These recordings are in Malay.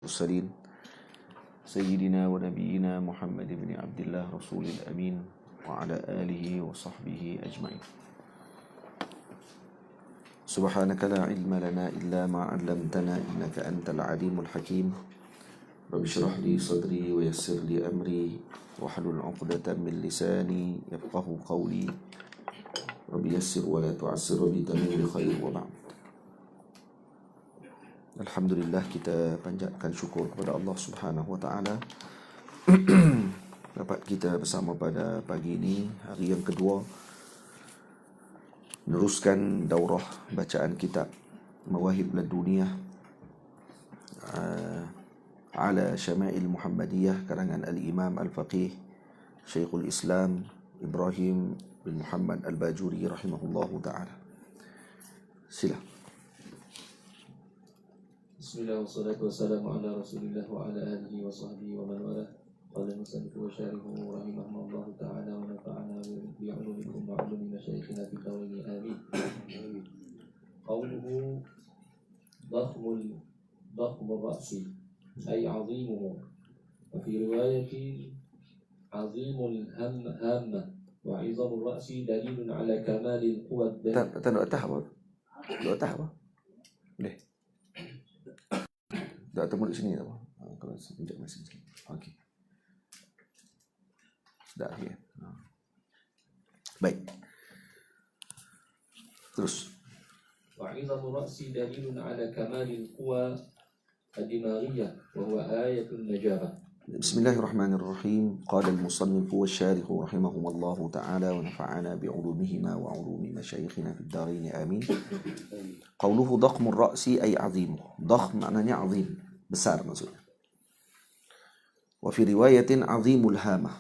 المرسلين سيدنا ونبينا محمد بن عبد الله رسول الأمين وعلى آله وصحبه أجمعين. سبحانك لا علم لنا إلا ما علمتنا إنك أنت العليم الحكيم. رب اشرح لي صدري ويسر لي أمري واحلل عقدة من لساني يفقه قولي. رب يسر ولا تعسر بتميم خير وبعد. Alhamdulillah, kita panjatkan syukur kepada Allah Subhanahu Wa Taala dapat kita bersama pada pagi ini, hari yang kedua meneruskan daurah bacaan kitab Mawahib Laduniyah ala Syama'il Muhammadiyah karangan Al-Imam Al-Faqih Syekhul Islam Ibrahim bin Muhammad Al-Bajuri rahimahullahu ta'ala. Sila. Bismillah wassalatu wassalamu ala rasulillah wa ala alihi wa sahbihi wa man wala. Qala al-musannif wa syarihuhu rahimahullahu ta'ala wa nafa'ana bi'ulumikum wa 'ulumi masyayikhina fid dawini amin. Qawluhu ضخم الرأس أي عظيمه, وفي رواية عظيم الهامة وعظم الرأس دليل على كمال القوة. Boleh. Tak temu di sini apa? Kalau sekejap masih sikit. Okey. Sudah ya. Baik. Terus. وعظم الرأس دليل على كمال القوى الدماغية وهو آية النجابة. بسم الله الرحمن الرحيم. قال المصنف والشارح رحمهم الله تعالى ونفعنا بعلومهما وعلوم مشايخنا في الدارين آمين. قوله ضخم الرأس أي عظيمه. ضخم معناه عظيم, besar maksudnya. وفي رواية عظيم الهامة.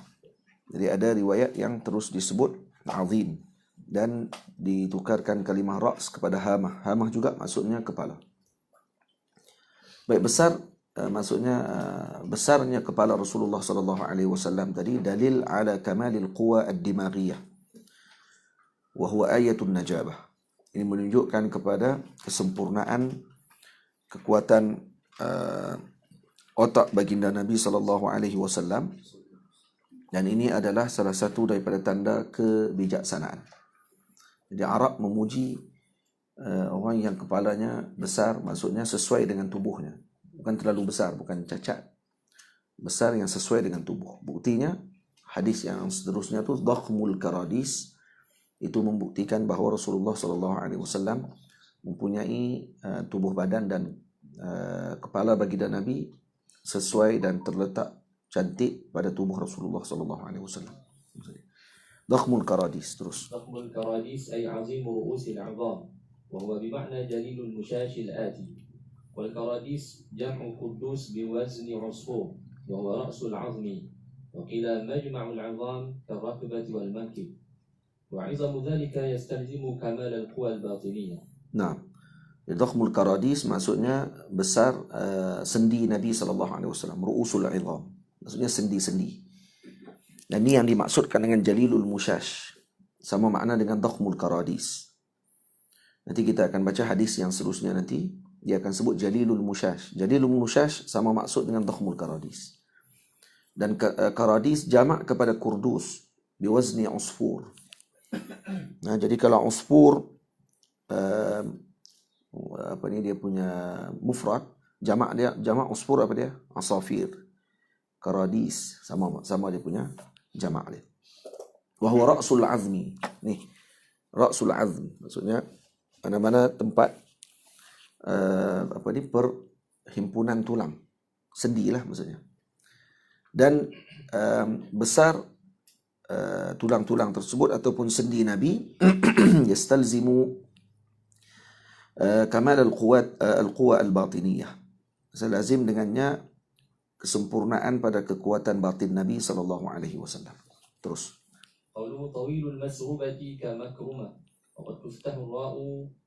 Jadi ada riwayat yang terus disebut azim dan ditukarkan kalimah ra's kepada hamah. Hamah juga maksudnya kepala. Baik, besar maksudnya besarnya kepala Rasulullah sallallahu alaihi wasallam tadi dalil ala kamalil quwa ad-dimaghiyah wa huwa ayatun najabah. Ini menunjukkan kepada kesempurnaan kekuatan otak baginda Nabi sallallahu alaihi wasallam, dan ini adalah salah satu daripada tanda kebijaksanaan. Jadi Arab memuji orang yang kepalanya besar, maksudnya sesuai dengan tubuhnya. Bukan terlalu besar, bukan cacat. Besar yang sesuai dengan tubuh. Buktinya, hadis yang seterusnya tu dhakhmul karadis, itu membuktikan bahawa Rasulullah SAW mempunyai tubuh badan dan kepala baginda Nabi sesuai dan terletak cantik pada tubuh Rasulullah SAW. Dhakhmul karadis. Terus. ضخم الكراديس أي عظيم رؤوس العظام, وهو بمعنى جليل المشاش الآتي. والكراديس جمع قدوس بوزن عصفور وهو رأس العظم, وقيل مجمع العظام كالركبة والمنكب, وعظم ذلك يستلزم كمال القوى الباطنية. Nah, dhakhmul karadis maksudnya besar sendi Nabi SAW, ru'usul izam, maksudnya sendi-sendi. Dan ini yang dimaksudkan dengan jalilul musyash, sama makna dengan dhakhmul karadis. Nanti kita akan baca hadis yang seterusnya, nanti dia akan sebut jalilul musyash. Jalilul musyash sama maksud dengan dhakhmul karadis. Dan karadis jamak kepada kurdus biwazni usfur. Nah, jadi kalau usfur apa ni dia punya mufrad, jamak usfur apa dia? Asafir. Karadis sama dia punya jamak dia. Wa huwa ra'sul azmi. Nih, ra'sul azm maksudnya mana-mana tempat perhimpunan tulang, sendi lah maksudnya. Dan besar tulang-tulang tersebut ataupun sendi Nabi yastalzimu kamal al-quwa al-batiniyah. Lazim dengannya kesempurnaan pada kekuatan batin Nabi sallallahu alaihi wasallam. Terus. قوله طويل المسروبة كمكرمة, وقد تفتح الراء,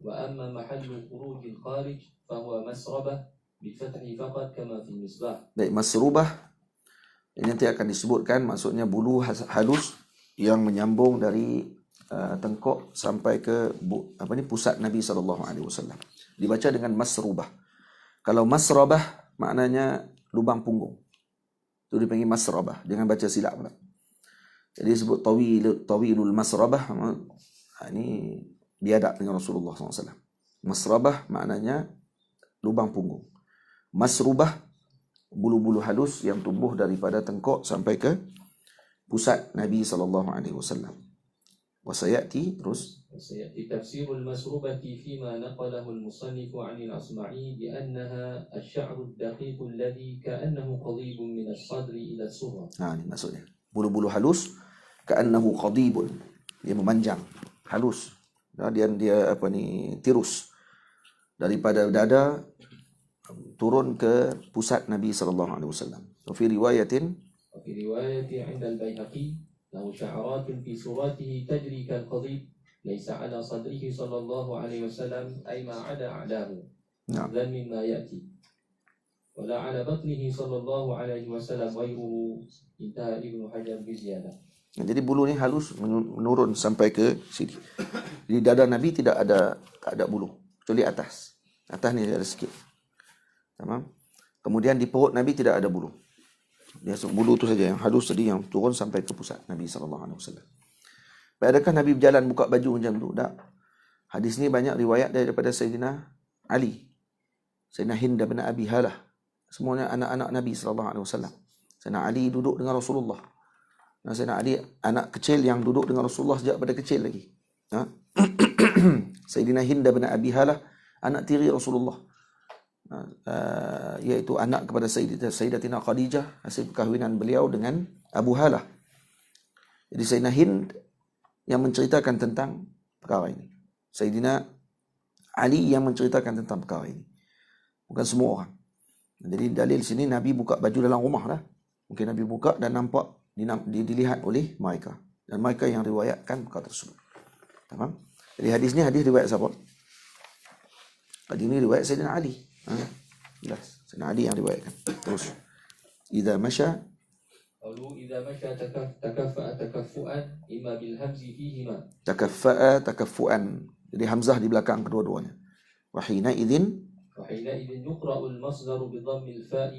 وأما محل خروج الخارج فهو مسربة بالفتح فقط كما في المصباح. Baik, masrubah ini nanti akan disebutkan, maksudnya bulu halus yang menyambung dari tengkok sampai ke pusat Nabi sallallahu alaihi wasallam. Dibaca dengan masrubah. Kalau masrabah maknanya lubang punggung. Itu dipanggil masrabah. Jangan baca silap pula. Jadi disebut tawilul masrabah. Ini biadab dengan Rasulullah SAW. Masrabah maknanya lubang punggung. Masrubah, bulu-bulu halus yang tumbuh daripada tengkok sampai ke pusat Nabi SAW. Wasayati terus. وسيأتي تفسير المسروبة فيما نقله المصنف عن الأصمعي بأنها الشعر الدقيق الذي كأنه قضيب من الصدر إلى السرة. Ini maksudnya. Bulu-bulu halus ka'annahu qadibun. Dia memanjang, halus. Dia tirus daripada dada turun ke pusat Nabi sallallahu alaihi wasallam. Fi riwayatin وفي رواية عند البيهقي له شعرات في سراته تجري كالقضيب ليس على صدره صلى الله عليه وسلم أي ما عدا أعلاه ذل مما يأتي ولا على بطنه صلى الله عليه وسلم غيره انتهى ابن حجر بزيادة. Jadi bulu ni halus menurun sampai ke sini. Di dada Nabi tak ada bulu kecuali atas. Atas ni ada sikit. Tamam. Kemudian di perut Nabi tidak ada bulu. Dia bulu tu saja yang halus tadi yang turun sampai ke pusat Nabi sallallahu alaihi wasallam. Adakah Nabi berjalan buka baju macam tu? Tak. Hadis ni banyak riwayat daripada Sayyidina Ali, Sayyidina Hind bin Abi Halah. Semuanya anak-anak Nabi sallallahu alaihi wasallam. Sayyidina Ali duduk dengan Rasulullah. Dan Sayyidina Ali anak kecil yang duduk dengan Rasulullah sejak pada kecil lagi. Sayyidina Hind bin Abi Halah anak tiri Rasulullah. Iaitu anak kepada Sayyidatina Khadijah, hasil perkahwinan beliau dengan Abu Halah. Jadi Sayyidina Hind yang menceritakan tentang perkara ini. Sayyidina Ali yang menceritakan tentang perkara ini. Bukan semua orang. Jadi dalil sini Nabi buka baju dalam rumah lah. Mungkin Nabi buka dan nampak dilihat oleh mereka. Dan mereka yang riwayatkan perkara tersebut. Faham? Jadi hadis ni hadis riwayat siapa? Hadis ni riwayat Sayyidina Ali. Jelas. Sayyidina Ali yang riwayatkan. Terus. Idza masya قالوا إذا مشى تكفأ تكفؤا إما بالهمز فيهما. Takaffa'a takaffu'an. Jadi hamzah di belakang kedua-duanya. Wahina idzin يقرأ المصدر بضم الفاء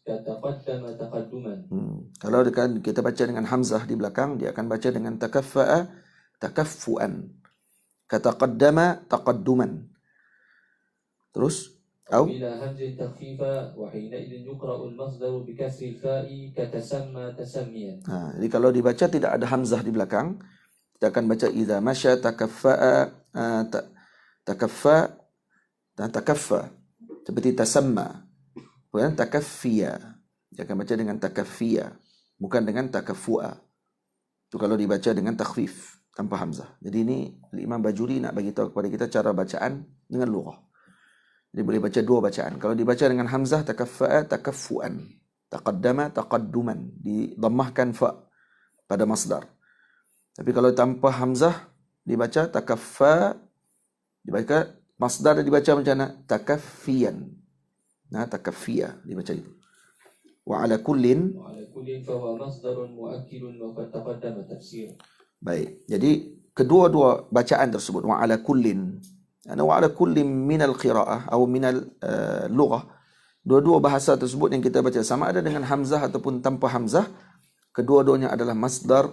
كتقدم تقدما. Kalau kita baca dengan hamzah di belakang, dia akan baca dengan takaffa'a takaffu'an. Kataqaddama taqadduman. Terus أو بلا همز تخفيفا وحينئذ يقرأ المصدر بكسر الفاء كتسمى تسميا. Jadi kalau dibaca tidak ada hamzah di belakang, kita akan baca idza masya takaffa'a takaffa dan takaffa seperti tasamma. Kemudian takaffiya. Dia akan baca dengan takaffiya, bukan dengan takaffu'a. Itu kalau dibaca dengan takhfif tanpa hamzah. Jadi ini Imam Bajuri nak bagi tahu kepada kita cara bacaan dengan lughah. Jadi boleh baca dua bacaan. Kalau dibaca dengan hamzah takaffa'a takaffu'an, taqaddama taqadduman, didammahkan fa pada masdar. Tapi kalau tanpa hamzah dibaca takaffa, dibaca masdar dibaca macam mana? Takaffiyan. Takaffiya dibaca itu. Wa ala kullin fahuwa masdarun muakkidun wa qad taqaddama tafsir. Baik. Jadi kedua-dua bacaan tersebut wa ala kullin. Wa ala kullin min al-qira'ah atau min al-lughah. Dua-dua bahasa tersebut yang kita baca sama ada dengan hamzah ataupun tanpa hamzah, kedua-duanya adalah masdar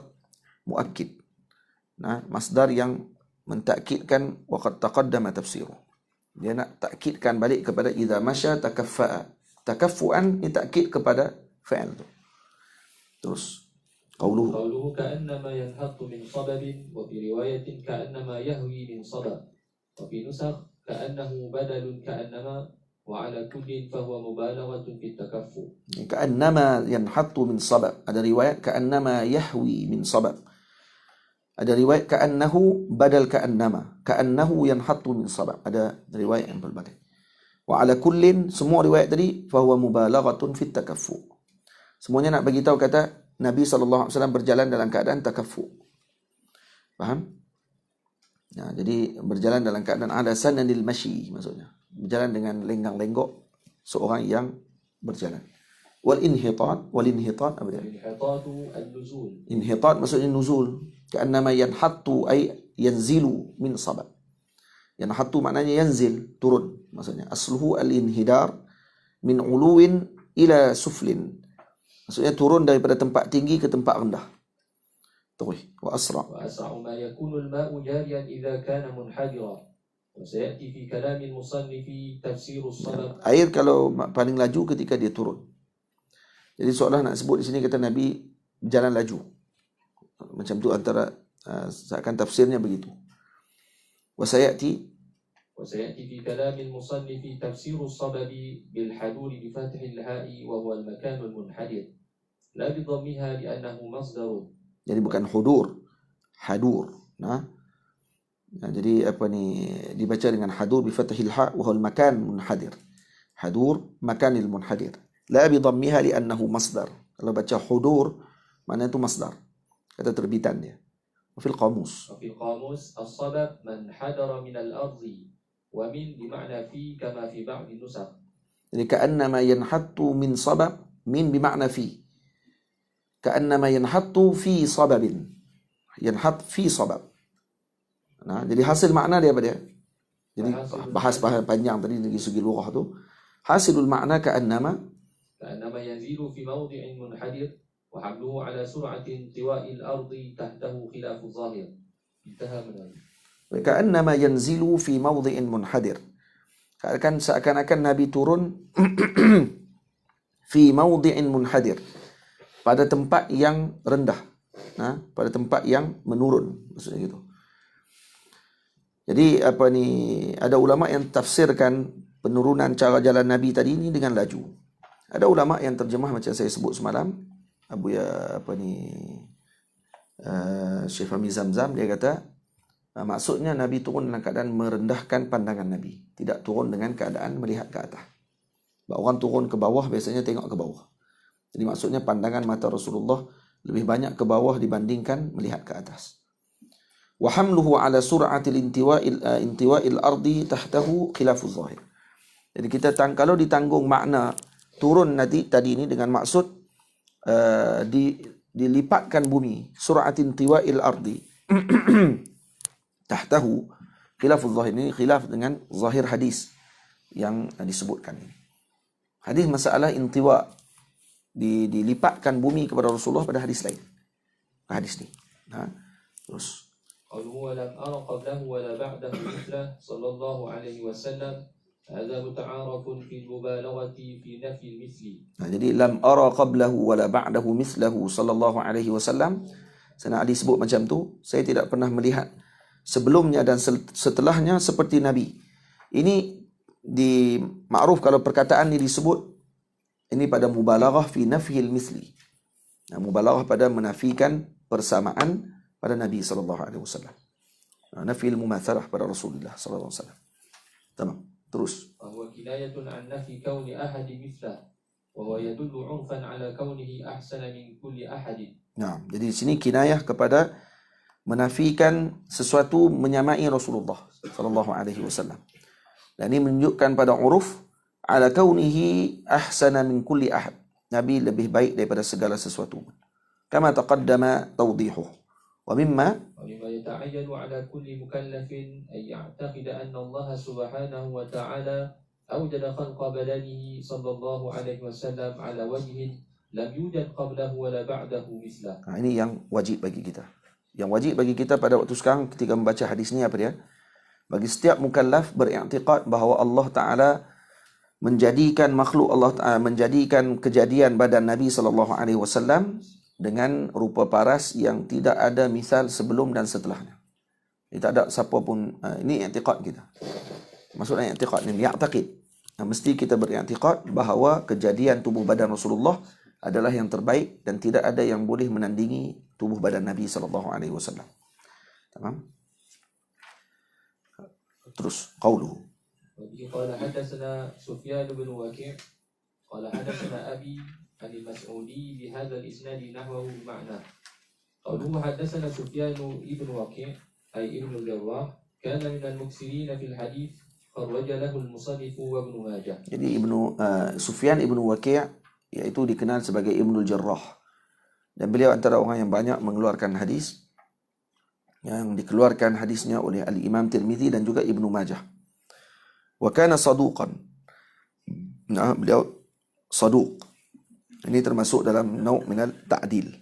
muakkid. Masdar yang mentakkidkan wa qad taqaddama tafsiruh. Dia nak takkidkan balik kepada idza masya takaffa'a. Takaffu'an ni takkid kepada fi'il tu. Terus qauluhu ka'annama yanhattu min sababin wa fi riwayatin ka'annama yahwi min sabab. وفي نسخ كأنه بدل كأنما وعلى كل فهو مبالغة في التكفؤ. كأنما ينحط من صبب. Ada riwayat كأنما يهوي من صبب. Ada riwayat كأنه بدل كأنما. كأنه ينحط من صبب. Ada riwayat yang berbagai. وعلى كل semua riwayat tadi فهو مبالغة في التكفؤ. Semuanya nak bagi tahu kata Nabi SAW berjalan dalam keadaan takaffu. Faham? Jadi berjalan dalam keadaan ala sananil masyi, maksudnya berjalan dengan lenggang-lenggok seorang yang berjalan. Wal inhitat apa dia? Inhitat maksudnya nuzul. Ka'annama yanhattu ay yanzilu min sabab. Yanhattu maknanya yanzil, turun maksudnya. Asluhu al-inhidar min uluwin ila suflin. Maksudnya turun daripada tempat tinggi ke tempat rendah. Terus, wa asra. وأسرع ما يكون الماء جاريا إذا كان منحدرا وسيأتي في كلام المصنف تفسير الصبب. Air kalau paling laju ketika dia turun. Jadi seolah nak sebut di sini kata Nabi berjalan laju. Macam tu antara seakan tafsirnya begitu. وسيأتي في كلام المصنف تفسير الصبب بالحدور بفتح الهاء وهو المكان المنحدر لا بضمها لأنه مصدر. Jadi bukan hudur, hadur. Nah, jadi apa ni dibaca dengan hadur bi fathil ha wa huwa al makan munhadir. Hadur makanil munhadir. La bi dhammiha li annahu masdar. Kalau baca hudur maknanya itu masdar. Kata terbitan dia. Fil qamus. Fil qamus as-sabab man hadara min al-ardi wa min bima'na fi kama fi ba'd nusakh. Jadi ka'annama yanhattu min sabab min bima'na fi. Ka'annama yanhattu fi sababin. Yanhat fi sabab. Nah, jadi hasil makna dia apa dia? Jadi bahas panjang tadi dari segi lughah tu. Hasilul makna ka'annama yanzilu fi mawdi'in munhadir wa hamluhu ala sur'ati intiwa'il ardi tahtahu khilafu zahir. Intaha min. Ka'annama yanzilu fi mawdi'in munhadir. Seakan-akan Nabi turun fi mawdi'in munhadir, pada tempat yang rendah. Nah, pada tempat yang menurun, maksudnya gitu. Jadi apa ni, ada ulama yang tafsirkan penurunan cara jalan Nabi tadi ini dengan laju. Ada ulama yang terjemah macam saya sebut semalam, Syekh Fahmi Zamzam, dia kata maksudnya Nabi turun dalam keadaan merendahkan pandangan Nabi, tidak turun dengan keadaan melihat ke atas. Orang turun ke bawah biasanya tengok ke bawah. Jadi maksudnya pandangan mata Rasulullah lebih banyak ke bawah dibandingkan melihat ke atas. Wa hamluhu ala sur'atil intiwa'il ardi tahtahu khilafuz zahir. Jadi kita kalau ditanggung makna turun tadi ini dengan maksud dilipatkan bumi, sur'atin intiwa'il ardi tahtahu khilafuz zahir, ini khilaf dengan zahir hadis yang disebutkan ini. Hadis masalah intiwa, dilipatkan bumi kepada Rasulullah pada hadis lain. Hadis ni. Terus qawluhu lam ara qablahu wa la ba'dahu mithlah sallallahu alaihi wasallam hadza muta'arafun fi mubalaghati fi nafyi al-mithli. Jadi lam ara qablahu wa la ba'dahu mithlahu sallallahu alaihi wasallam. Sana Ali sebut macam tu, saya tidak pernah melihat sebelumnya dan setelahnya seperti Nabi. Ini di ma'ruf kalau perkataan ini disebut ini pada mubalaghah fi nafyil misli. Nah, mubalaghah pada menafikan persamaan pada Nabi sallallahu alaihi wasallam. Nafyil mumatsalah pada Rasulullah sallallahu alaihi wasallam. Tamam. Terus. Wa kinayatun an nafi kauni ahadi mithlah wa huwa yadullu 'urfan ala kaunihi ahsana min kulli ahadin. Nah, jadi di sini kinayah kepada menafikan sesuatu menyamai Rasulullah sallallahu alaihi wasallam. Dan ini menunjukkan pada uruf ala kaunihi ahsana min kulli ahad. Nabi lebih baik daripada segala sesuatu. Kama taqaddama tawdihuh. Wa mimma yata'ayyanu ala kulli mukallafin ay ya'taqida anna Allah subhanahu wa ta'ala awjada khalqa badanihi sallallahu alaihi wasallam ala wajhin lam yujad qablahu wa la ba'dahu mislah. Ini yang wajib bagi kita. Yang wajib bagi kita pada waktu sekarang ketika membaca hadis ni apa dia? Bagi setiap mukallaf beriktikad bahawa Allah Ta'ala menjadikan makhluk Allah Ta'ala, menjadikan kejadian badan Nabi SAW dengan rupa paras yang tidak ada misal sebelum dan setelahnya. Ini tak ada siapa pun, ini iktikad kita. Maksudnya iktikad ni, ya'taqid. Mesti kita beriktikad bahawa kejadian tubuh badan Rasulullah adalah yang terbaik dan tidak ada yang boleh menandingi tubuh badan Nabi SAW. Tamam? Terus qauluhu. Qala hadatsana Sufyan bin Waki' qala hadatsana Abi an al-Mas'udi bi hadzal isnad nahwahu bi ma'na. Qauluhu hadatsana Sufyan ibn Waki' ay ibn al-Jarrah kana min al-muksirin fil hadith kharraja lahu al-musannif wa ibn Majah. Jadi Sufyan ibn Waki' iaitu dikenal sebagai Ibnul Jarrah, dan beliau antara orang yang banyak mengeluarkan hadis, yang dikeluarkan hadisnya oleh Al-Imam Tirmizi dan juga Ibnu Majah. Wa kana saduqan. beliau saduq. Ini termasuk dalam nau' minal ta'dil.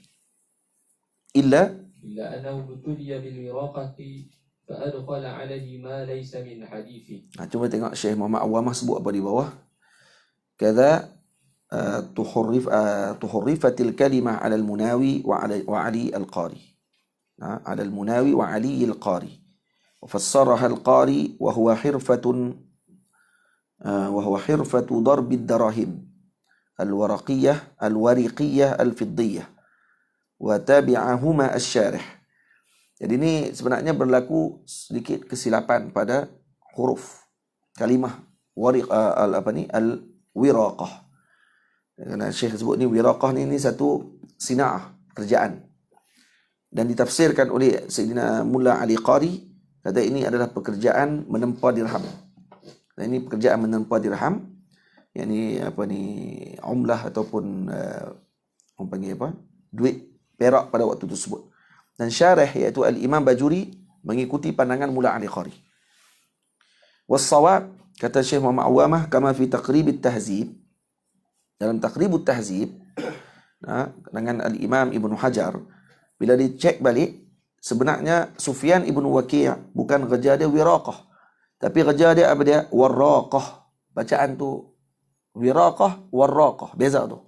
Illa إلا أنه ابتلي بالوراقة فأدخل عليه ما ليس من حديثه. Cuba tengok Syekh Muhammad Awamah sebut apa di bawah. Kadza tuhurrifatil kalimah 'ala al-Munawi wa 'Ali al-Qari. 'ala al-Munawi wa 'Ali al-Qari. وفسرها القاري وهو حرفة ضرب الدراهم الورقية الفضية وتابعهما الشارح. Jadi ini sebenarnya berlaku sedikit kesilapan pada huruf kalimah al-wiraqah. Karena Syekh sebut ni wiraqah ni satu sina'ah, pekerjaan. Dan ditafsirkan oleh Sayyidina Mulla Ali Qari, kata ini adalah pekerjaan menempa dirham. Dan ini pekerjaan menempa dirham, yakni umlah ataupun orang panggil duit perak pada waktu tersebut. Dan syarih iaitu Al-Imam Bajuri mengikuti pandangan Mulla Ali Qari. Was-shawab, kata Syekh Muhammad Awamah, kama fi Taqrib at-Tahzib, dalam Taqrib at-Tahzib dengan Al-Imam Ibnu Hajar, bila dicek balik, sebenarnya Sufyan Ibnu Waki' bukan kerja dia wiraqah, tapi kerja dia apa dia? Warraqah. Bacaan tu wiraqah, warraqah. Beza tu.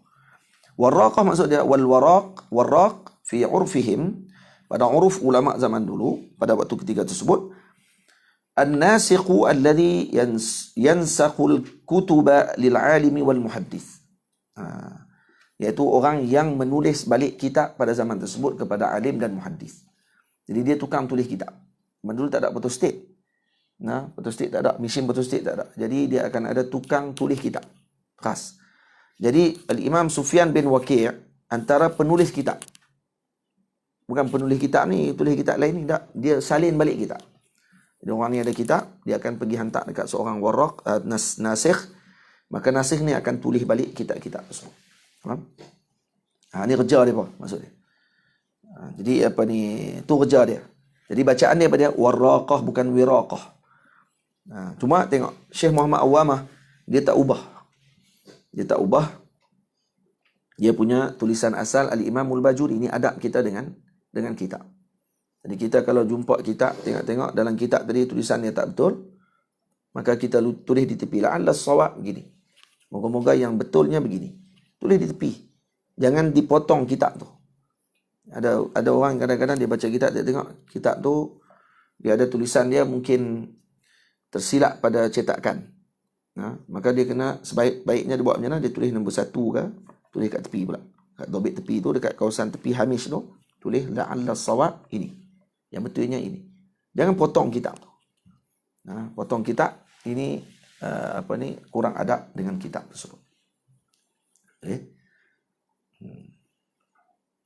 Warraqah maksud dia warraq fi urfihim, pada uruf ulama zaman dulu pada waktu ketika tersebut, an-nasikhu alladhi yansakhu al-kutuba lil-alimi wal-muhaddith. Iaitu orang yang menulis balik kitab pada zaman tersebut kepada alim dan muhaddis. Jadi dia tukang tulis kitab. Dulu tak ada photostat. Photostat tak ada, mesin photostat tak ada. Jadi dia akan ada tukang tulis kitab khas. Jadi Al-Imam Sufyan bin Waki' antara penulis kitab. Bukan penulis kitab ni tulis kitab lain ni, tak. Dia salin balik kitab. Jadi orang ni ada kitab, dia akan pergi hantar dekat seorang warraq, nasikh. Maka nasikh ni akan tulis balik kitab-kitab tersebut. Faham? Ni kerja dia apa maksud dia. Jadi tu kerja dia. Jadi bacaan dia apa dia? Warraqah bukan wiraqah. Cuma tengok Syekh Muhammad Awamah, dia tak ubah. Dia punya tulisan asal Al-Imam Al-Bajuri. Ini adab kita dengan kitab. Jadi kita kalau jumpa kitab, tengok dalam kitab tadi tulisan dia tak betul, maka kita tulis di tepi. La'alla as-shawab begini. Moga-moga yang betulnya begini. Tulis di tepi. Jangan dipotong kitab tu. Ada orang kadang-kadang dia baca kitab, dia tengok kitab tu dia ada tulisan dia mungkin tersilap pada cetakan. Maka dia kena sebaik-baiknya dia buat macam mana? Dia tulis nombor 1 ke, tulis kat tepi pula. Kat dobit tepi tu, dekat kawasan tepi hamish tu, tulis la'alla as-shawab ini. Yang betulnya ini. Jangan potong kitab tu. Potong kitab ini kurang adab dengan kitab tersebut. Okay.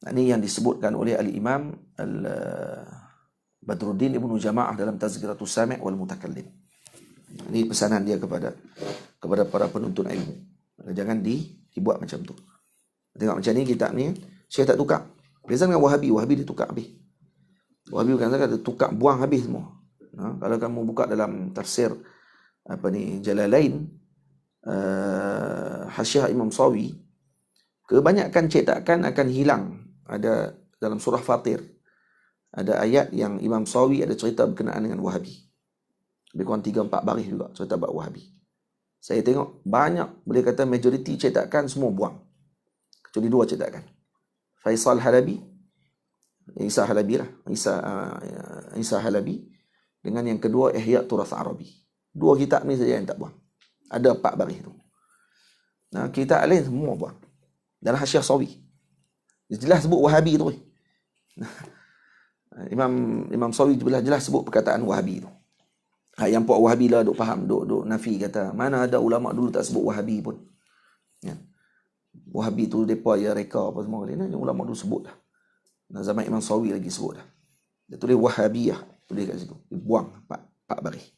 Ini yang disebutkan oleh Al-Imam Badruddin Ibnu Jama'ah dalam Tazkiratus Sami' wal Mutakallim. Ini pesanan dia kepada para penuntut ilmu. Jangan dibuat macam tu. Tengok macam ni kitab ni, Syekh tak tukar. Beza dengan Wahabi dia tukar habis. Wahabi bukan dia tukar, buang habis semua. Kalau kamu buka dalam tafsir Jalalain, Hasyiah Imam Sawi, kebanyakan cetakan akan hilang. Ada dalam surah Fatir, ada ayat yang Imam Sawi ada cerita berkenaan dengan Wahabi. Lebih kurang 3-4 baris juga cerita bab Wahabi. Saya tengok banyak, boleh kata majoriti cetakan semua buang. Kecuali 2 cetakan. Faisal Halabi, Isa Halabi, dengan yang kedua Ihya Turath Arabi. 2 kitab ni saja yang tak buang. Ada 4 baris tu. Kitab lain semua buang. Dan Hasyiah Sawi. Jelas sebut Wahabi tu. Imam Sawi jelas sebut perkataan Wahabi tu. Yang puak Wahabi lah duk faham, duk nafi kata, mana ada ulama dulu tak sebut Wahabi pun. Wahabi tu depa ya reka apa semua ni, ulama dulu sebut dah. Zaman Imam Sawi lagi sebut dah. Dia tulis Wahabiyah, tulis kat situ. Dia buang 4 baris.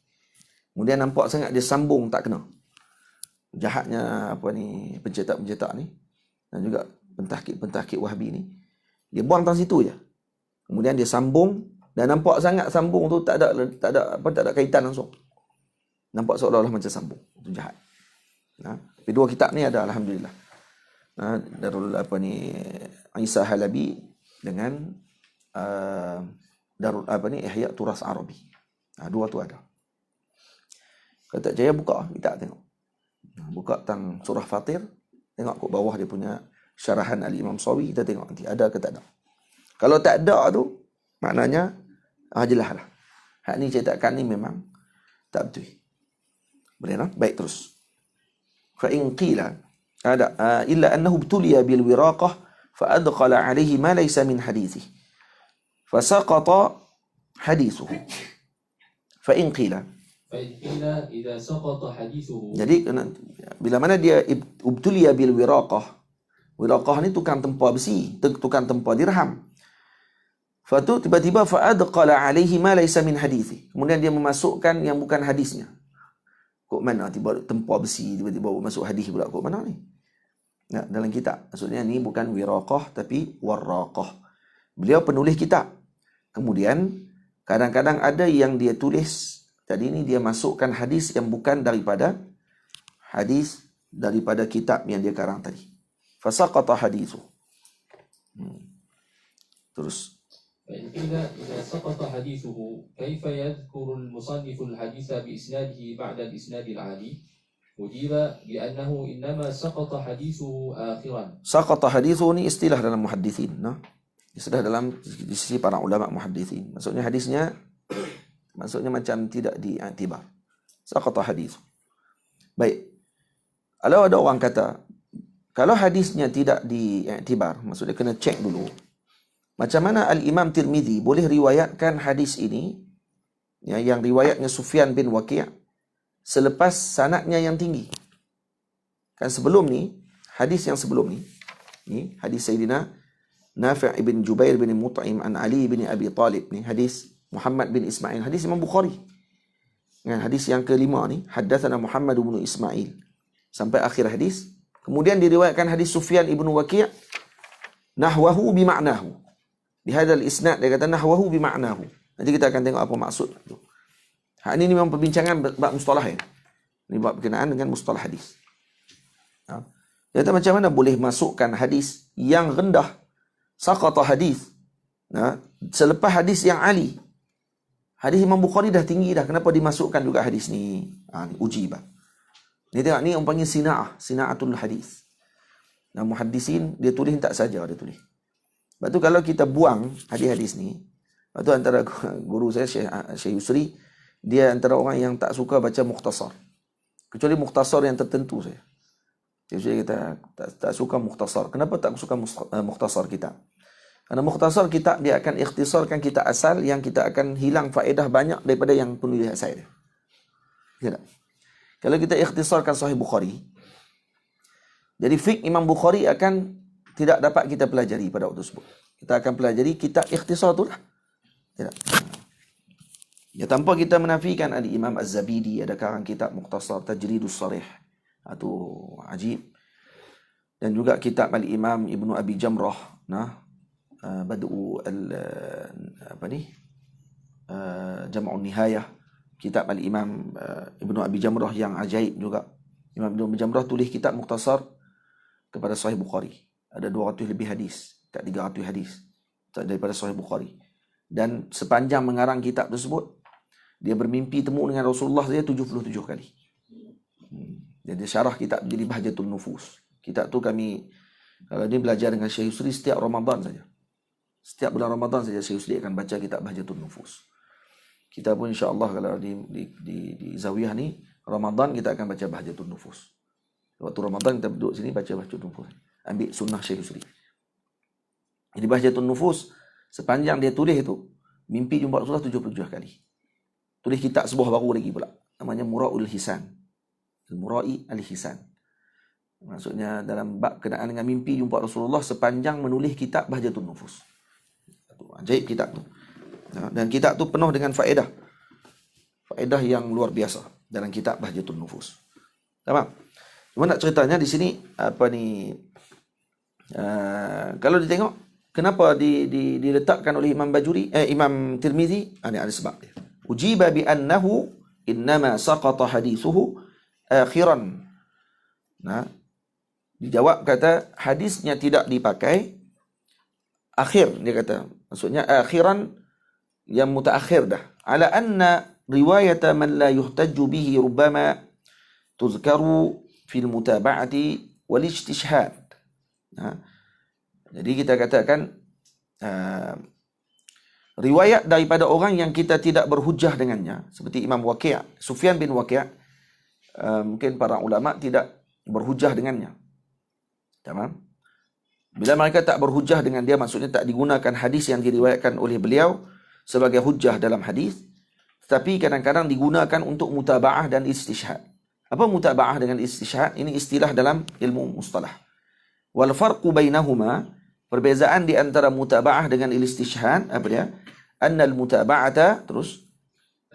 Kemudian nampak sangat dia sambung tak kena. Jahatnya pencetak-pencetak ni dan juga pentahkik Wahabi ni. Dia buang tang situ je. Kemudian dia sambung dan nampak sangat sambung tu tak ada kaitan langsung. Nampak seolah-olah macam sambung. Itu jahat. Tapi dua kitab ni ada, alhamdulillah. Darul Isa Halabi dengan Darul Ihya Turas Arabi. Dua tu ada. Kalau tak jaya buka, kita tengok. Buka tentang surah Fatir, tengok kat bawah dia punya syarahan Al-Imam Sawi, kita tengok nanti ada ke tak ada. Kalau tak ada tu, maknanya jelas lah. Hak ni cetakan ni memang tak betul. Boleh tak? Baik, terus. Fa in qila ada illa annahu ibtuliya bil wiraqah fa adkhala alayhi ma laysa min hadithi fa saqata hadithuhu. Fa in qila, idza saqata hadithuhu. jadi bila mana dia ibtuliya bil wiraqah, wiraqah ni tukang tempah besi, tukang tempah dirham. Fatu tiba-tiba fa'adqala alaihi ma laysa min hadithi. Kemudian dia memasukkan yang bukan hadisnya. Kok mana tiba tempah besi tiba-tiba masuk hadis pula, kok mana ni? Dalam kitab. Maksudnya ni bukan wiraqah tapi warraqah. Beliau penulis kitab. Kemudian kadang-kadang ada yang dia tulis, tadi ni dia masukkan hadis yang bukan daripada hadis daripada kitab yang dia karang tadi. Fasaqata hadithu. Terus فإن قيل إذا سقط حديثه كيف يذكر المصنف الحديث بإسناده بعد الإسناد العالي؟ أجيب بأنه إنما سقط حديثه آخرا. Saqata hadithu ni istilah dalam muhaddithin, istilah dalam di sisi para ulama muhaddithin. Maksudnya macam tidak diiktibar. Saqata hadithu. Baik. Kalau ada orang kata kalau hadisnya tidak diiktibar, maksudnya kena cek dulu. Macam mana Al-Imam Tirmizi boleh riwayatkan hadis ini, yang riwayatnya Sufyan bin Waqi' selepas sanadnya yang tinggi? Kan sebelum ni, hadis yang sebelum ni hadis Sayyidina Nafi' bin Jubair bin Mut'im an Ali bin Abi Talib ni, hadis Muhammad bin Ismail, hadis Imam Bukhari. Hadis yang kelima ni, haddatsana Muhammad bin Ismail, sampai akhir hadis. Kemudian diriwayatkan hadis Sufyan ibn Waqi' nahwahu bima'nahu. Di hadal isnad dia kata nahwahu bima'nahu. Nanti kita akan tengok apa maksud tu. Hak ni memang perbincangan bab mustalah ya. Ini bab berkenaan dengan mustalah hadis. Dia kata macam mana boleh masukkan hadis yang rendah, saqata hadis, selepas hadis yang ali. Hadis Imam Bukhari dah tinggi dah, kenapa dimasukkan juga hadis ni? Ni ujibah. Ni tengok, ni orang panggil sina'atul hadis. Muhaddisin dia tulis tak saja dia tulis. Lepas tu kalau kita buang hadis-hadis ni, lepas tu antara guru saya Syekh Yusri, dia antara orang yang tak suka baca mukhtasar. Kecuali mukhtasar yang tertentu saya. Syekh kita tak suka mukhtasar. Kenapa tak suka mukhtasar kita? Karena mukhtasar kita dia akan ikhtisarkan kita asal, yang kita akan hilang faedah banyak daripada yang penulis asal dia. Ya tak? Kalau kita ikhtisarkan Sahih Bukhari, jadi fiqh Imam Bukhari akan tidak dapat kita pelajari pada waktu tersebut. Kita akan pelajari kitab ikhtisar tu lah. Ya, tanpa kita menafikan Al-Imam Az-Zabidi ada karang kitab Mukhtasar Tajridus Sarih. Itu ajib. Dan juga kitab Al-Imam Ibnu Abi Jamrah, Bad'u Jam'un Nihayah. Kitab Al-Imam Ibnu Abi Jamrah yang ajaib juga. Imam Ibnu Abi Jamrah tulis kitab Mukhtasar kepada Sahih Bukhari. Ada 200 lebih hadis, tak 300 hadis daripada Sahih Bukhari. Dan sepanjang mengarang kitab tersebut, dia bermimpi temu dengan Rasulullah saja 77 kali. Jadi syarah kitab jadi Bahjatul Nufus. Kitab tu kami, kalau ni belajar dengan Syekh Yusri setiap Ramadan saja. Setiap bulan Ramadan saja Syekh Yusri akan baca kitab Bahjatul Nufus. Kita pun insya-Allah kalau di Zawiyah ni, Ramadan kita akan baca Bahjatul Nufus. Waktu Ramadan kita duduk sini baca Bahjatul Nufus. Ambil sunnah Syekh Yusri. Jadi Bahjatul Nufus, sepanjang dia tulis itu, mimpi jumpa Rasulullah 77 kali. Tulis kitab sebuah baru lagi pula. Namanya Mura'ul Hisan. Al-Mura'i Al-Hisan. Maksudnya dalam bab kenaan dengan mimpi jumpa Rasulullah sepanjang menulis kitab Bahjatul Nufus. Ajaib kitab tu. Dan kitab tu penuh dengan faedah. Faedah yang luar biasa dalam kitab Bahjatul Nufus. Tamam? Cuma nak ceritanya di sini kalau ditengok kenapa diletakkan oleh Imam Imam Tirmizi, ini ada sebab dia. Ujiba bi annahu innama saqata hadithuhu akhiran Nah, dijawab kata hadisnya tidak dipakai akhir, dia kata. Maksudnya akhiran yang mutaakhir dah. Ala anna riwayata man la yuhtajju bihi rubbama tuzkaru fil mutaba'ati wal istishhad. Nah, jadi kita katakan riwayat daripada orang yang kita tidak berhujah dengannya, seperti Imam Waqi', Sufyan bin Waqi', mungkin para ulama tidak berhujah dengannya. Tamam? Bila mereka tak berhujah dengan dia, maksudnya tak digunakan hadis yang diriwayatkan oleh beliau sebagai hujah dalam hadis, tapi kadang-kadang digunakan untuk mutaba'ah dan istishhad. Apa mutaba'ah dengan istishhad? Ini istilah dalam ilmu mustalah. Wal farqu bainahuma, perbezaan di antara mutaba'ah dengan istishhad apa dia? Annal mutaba'ata, terus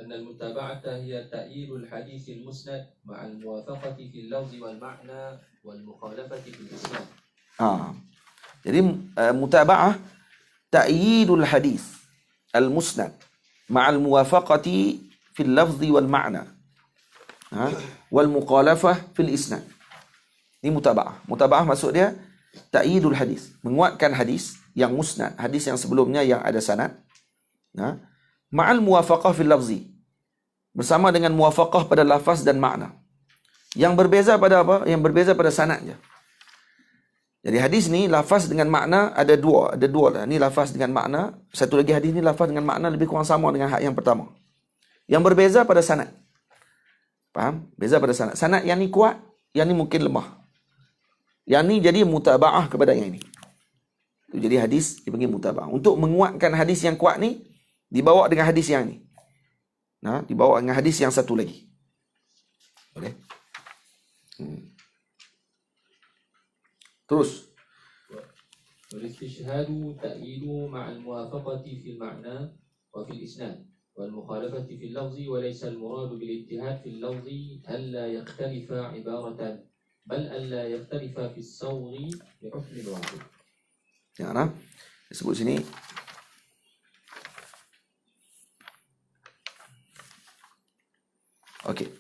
أن المتابعة هي تأييد الحديث المسند مع الموافقة في اللفظ والمعنى والمخالفة في الإسناد. Jadi mutaba'ah ta'yidul hadis al-musnad ma'al muwafaqati fil lafzi wal ma'na wal muqalafah fil isnad. Ini mutaba'ah. Mutaba'ah maksud dia ta'yidul hadis, menguatkan hadis yang musnad, hadis yang sebelumnya yang ada sanad, ma'al muwafaqah fil lafzi, bersama dengan muwafaqah pada lafaz dan makna. Yang berbeza pada apa? Yang berbeza pada sanadnya. Jadi hadis ni lafaz dengan makna ada dua lah. Ni lafaz dengan makna, satu lagi hadis ni lafaz dengan makna lebih kurang sama dengan yang pertama. Yang berbeza pada sanad. Faham? Beza pada sanad. Sanad yang ni kuat, yang ni mungkin lemah. Yang ni jadi mutaba'ah kepada yang ini. Jadi hadis dipanggil mutaba'ah. Untuk menguatkan hadis yang kuat ni, dibawa dengan hadis yang ni. Dibawa dengan hadis yang satu lagi. Boleh? Terus. والاستشهاد تأييد مع الموافقة في المعنى وفي الإسناد والمخالفة في اللفظ، وليس المراد بالاجتهاد في اللفظ ألا يختلف عبارة بل ألا يختلف في الصوغ بحكم واحد. Ya, disebut sini okey.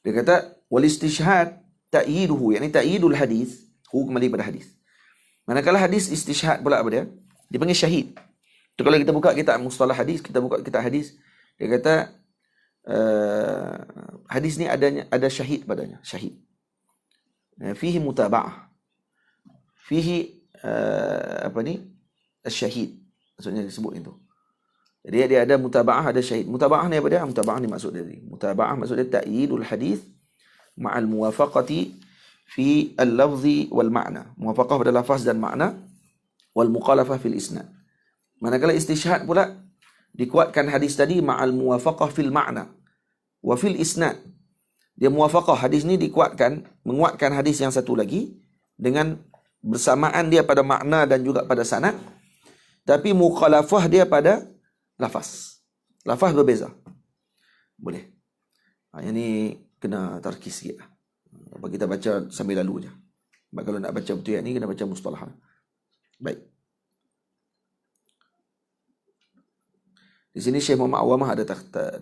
Dia kata wal istishhad ta'yiduhu, yakni ta'yidul hadis, kembali pada hadis. Manakala hadis istishhad pula apa dia? Dipanggil syahid. Tu kalau kita buka kitab mustalah hadis, kita buka kitab hadis, dia kata hadis ni ada syahid padanya, syahid. Fihi mutaba'ah. Fihi syahid. Maksudnya disebut itu. Jadi dia ada mutaba'ah, ada syahid. Mutaba'ah ni apa dia? Mutaba'ah ni maksud dia. Mutaba'ah maksud dia ta'yidul hadis ma'al muwafaqati fi al-lafzi wal ma'na. Muwafaqah pada lafaz dan makna, wal muqalafah fil isnad. Manakala istishhad pula dikuatkan hadis tadi ma'al muwafaqah fil ma'na wa fil isnad. Dia muwafaqah, hadis ni dikuatkan, menguatkan hadis yang satu lagi dengan bersamaan dia pada makna dan juga pada sanad, tapi mukhalafah dia pada lafaz. Lafaz berbeza. Boleh. Yang ni kena tarkis sikit lah. Apa kita baca sambil lalu je. Sebab kalau nak baca betul yang ni kena baca mustalah. Baik. Di sini Syekh Muhammad Awamah ada